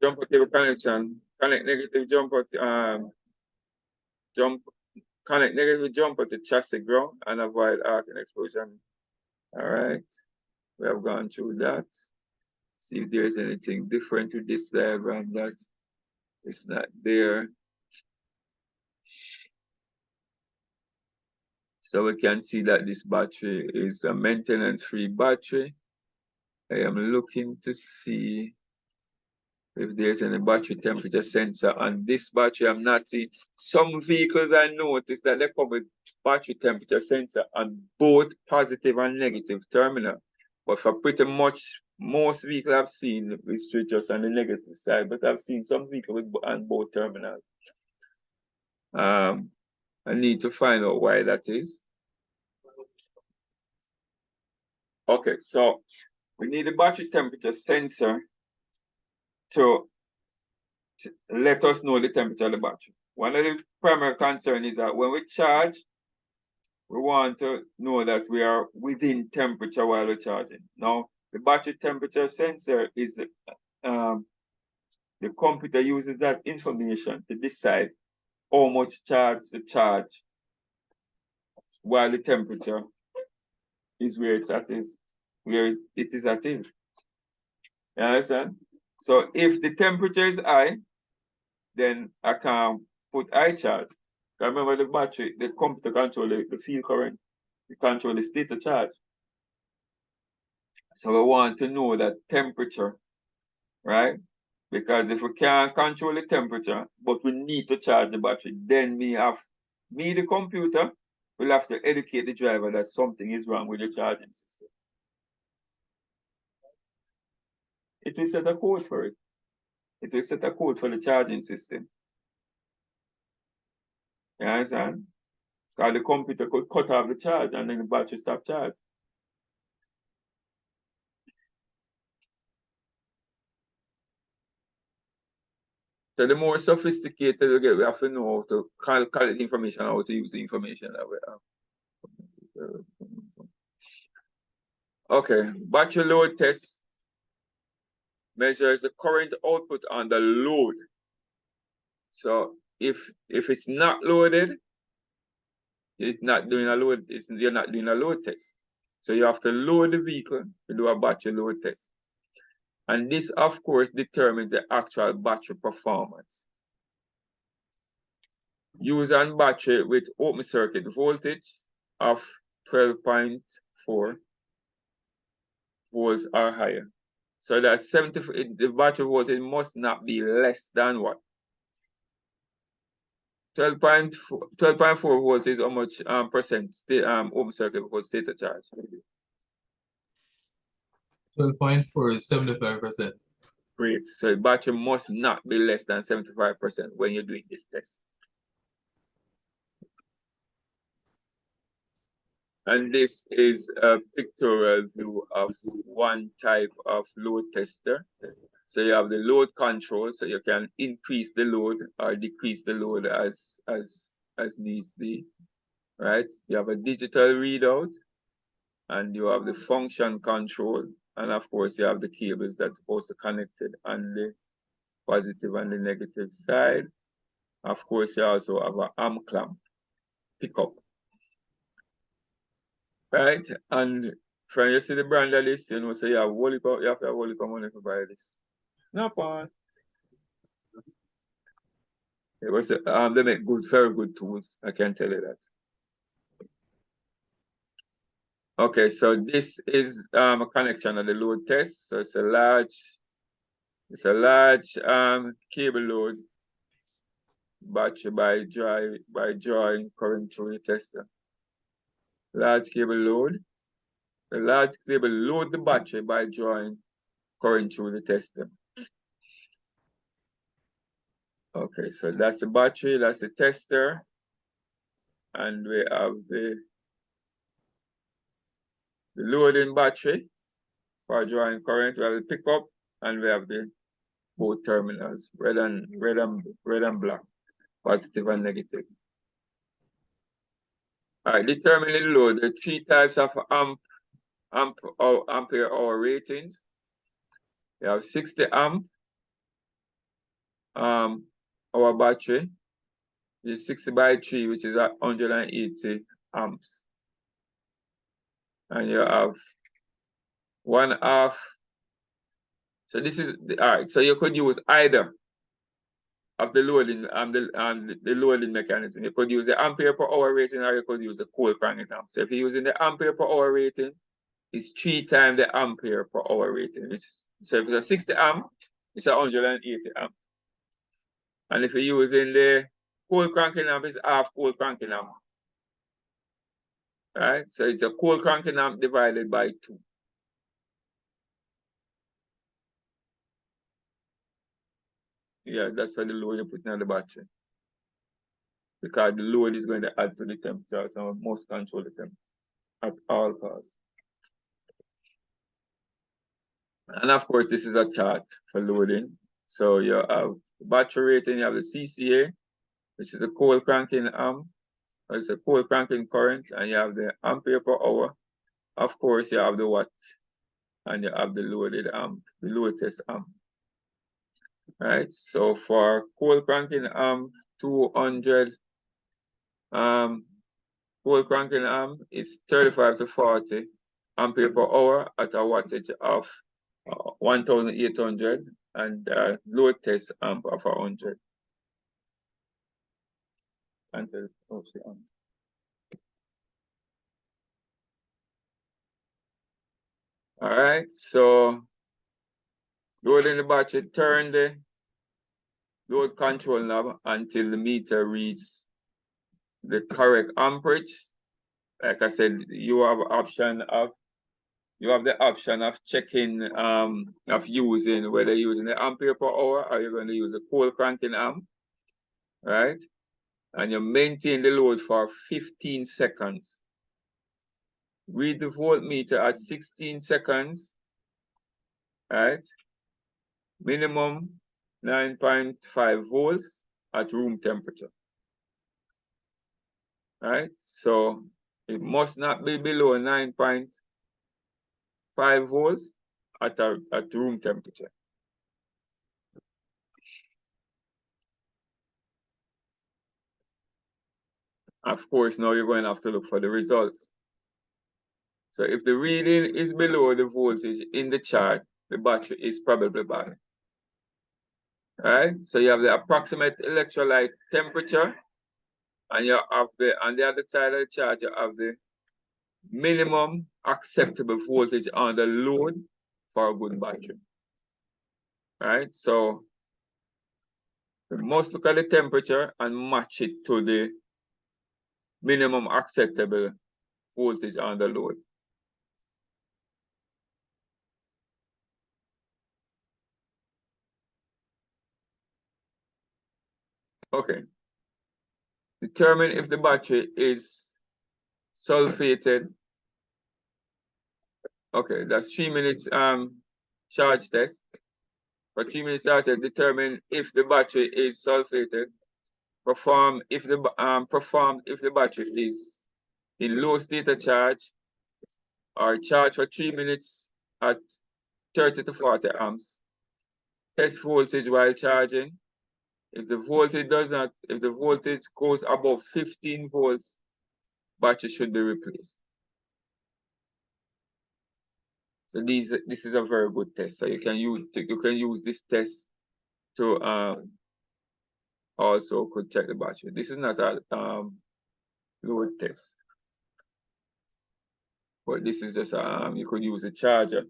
jumper cable connection, connect negative jumper, connect negative jumper to chassis ground and avoid arc and explosion. All right, we have gone through that. See if there's anything different with this diagram that is not there. So we can see that this battery is a maintenance-free battery. I am looking to see if there's any battery temperature sensor on this battery. I'm not seeing. Some vehicles I noticed that they come with battery temperature sensor on both positive and negative terminal. But for pretty much most vehicles I've seen it's just on the negative side, but I've seen some vehicles on both terminals. I need to find out why that is. Okay, so we need a battery temperature sensor to let us know the temperature of the battery. One of the primary concerns is that when we charge, we want to know that we are within temperature while we're charging. Now, the battery temperature sensor is, the computer uses that information to decide how much charge to charge while the temperature is where it's at is, where it is at is. You understand? So if the temperature is high, then I can put high charge. Remember the battery, the computer control the field current, it control the state of charge. So we want to know that temperature, right? Because if we can't control the temperature, but we need to charge the battery, then the computer, will have to educate the driver that something is wrong with the charging system. It will set a code for it. It will set a code for the charging system. You understand? Because the computer could cut off the charge and then the battery stop charge. So the more sophisticated we get, we have to know how to collect the information, how to use the information that we have. Okay, battery load test measures the current output on the load. So if it's not loaded, it's not doing a load, you're not doing a load test. So you have to load the vehicle to do a battery load test. And this, of course, determines the actual battery performance. Use on battery with open circuit voltage of 12.4 volts or higher. So that the battery voltage must not be less than what? 12.4 volts is how much percent open circuit voltage state of charge? 12.4 is 75%. Great. So the battery must not be less than 75% when you're doing this test. And this is a pictorial view of one type of load tester. So you have the load control, so you can increase the load or decrease the load as needs be, right? You have a digital readout, and you have the function control, and of course you have the cables that are also connected on the positive and the negative side. Of course, you also have an arm clamp pickup. Right? And from you see the brand of this, you know, so you have you have to have money to buy this. No point. It was they make very good tools, I can tell you that. Okay, so this is a connection of the load test. So it's a large cable load battery by drawing current through the tester. Large cable load. The large cable load the battery by drawing current through the tester. Okay, so that's the battery, that's the tester, and we have the loading battery for drawing current. We have the pickup, and we have the both terminals, red and black, positive and negative. All right, determining the load. There are three types of ampere hour ratings. You have 60 amp, our battery is 60 by 3, which is at 180 amps. And you have 1/2. So this is all right. So you could use either of the loading the loading mechanism. You could use the ampere per hour rating, or you could use the cold cranking amp. So if you're using the ampere per hour rating, it's 3 times the ampere per hour rating. So if it's a 60 amp, it's 180 amp. And if you're using the cold cranking amp, it's half cold cranking amp. Right? So it's a cold cranking amp divided by 2. Yeah, that's for the load you're putting on the battery. Because the load is going to add to the temperature, so we must control the temperature at all costs. And of course, this is a chart for loading. So you have battery rating, you have the CCA, which is a cold cranking amp, it's a cold cranking current, and you have the ampere per hour. Of course, you have the watt, and you have the loaded amp, the load test amp. Right? So for cold cranking amp 200, cold cranking amp is 35 to 40 ampere per hour at a wattage of 1,800 and load test amp of 100. Until on. All right, so loading the battery, turn the load control knob until the meter reads the correct amperage. Like I said, you have the option of checking of using whether you're using the ampere per hour or you're going to use a cold cranking amp, right? And you maintain the load for 15 seconds. Read the voltmeter at 16 seconds, right? Minimum 9.5 volts at room temperature, right? So it must not be below 9.5 volts at room temperature. Of course, now you're going to have to look for the results. So if the reading is below the voltage in the chart, the battery is probably bad. Right? So you have the approximate electrolyte temperature, and you have on the other side of the chart, you have the minimum acceptable voltage on the load for a good battery. Right? So we must look at the temperature and match it to the minimum acceptable voltage on the load. Okay. Determine if the battery is sulfated. Okay, that's 3 minutes charge test. For 3 minutes charge test, determine if the battery is sulfated. Perform if the battery is in low state of charge, or charge for 3 minutes at 30 to 40 amps. Test voltage while charging. If the voltage goes above 15 volts, battery should be replaced. So this is a very good test. So you can use this test to also could check the battery. This is not a load test, but this is just you could use a charger,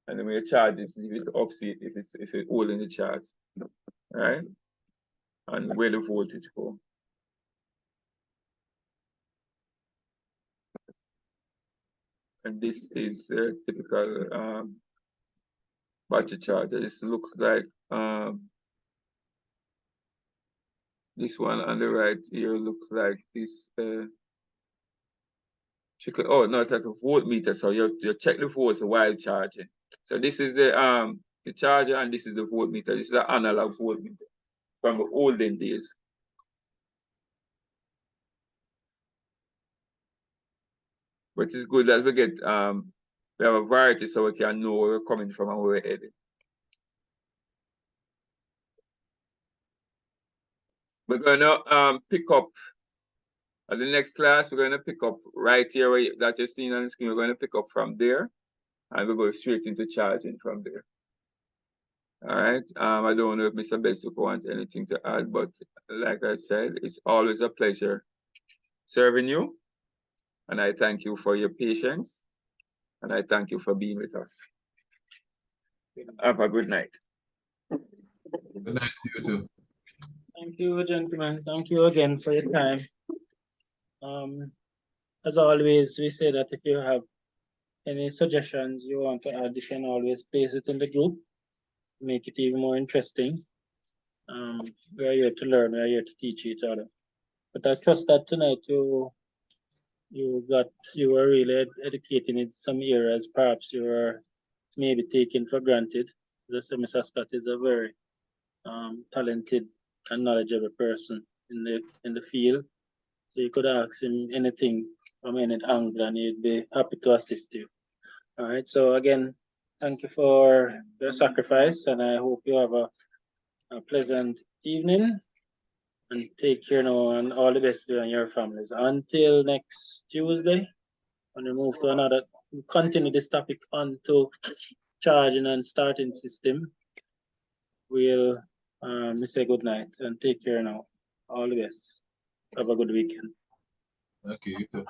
and then when you charge it, if it's upset, if it's holding the charge, right? And where the voltage go. And this is a typical battery charger. This looks like this one on the right here looks like this. Oh no, it's like a voltmeter. So you check the volts while charging. So this is the charger, and this is the voltmeter. This is an analog voltmeter from the olden days. But it's good that we have a variety so we can know where we're coming from and where we're headed. We're gonna pick up at the next class. We're gonna pick up right here that you're seeing on the screen. We're gonna pick up from there, and we'll go straight into charging from there. All right. I don't know if Mr. Beswick wants anything to add, but like I said, it's always a pleasure serving you, and I thank you for your patience, and I thank you for being with us. Have a good night. Good night to you too. Thank you, gentlemen. Thank you again for your time. As always, we say that if you have any suggestions you want to add, you can always place it in the group, make it even more interesting. We are here to learn, we are here to teach each other. But I trust that tonight you were really educating in some areas perhaps you were maybe taken for granted. As Mr. Scott is a very talented and knowledgeable person in the field. So you could ask him anything from any angle and he'd be happy to assist you. All right. So again, thank you for your sacrifice and I hope you have a pleasant evening and take care now and all the best to you and your families. Until next Tuesday, when we move to another, we continue this topic on to charging and starting system. We'll say good night and take care now. All the best. Have a good weekend. Okay, you too.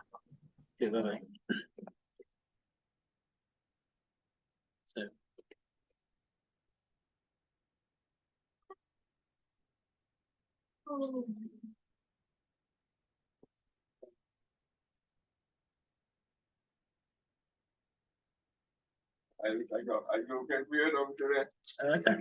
Okay, bye-bye. So. I get weird over today. Okay.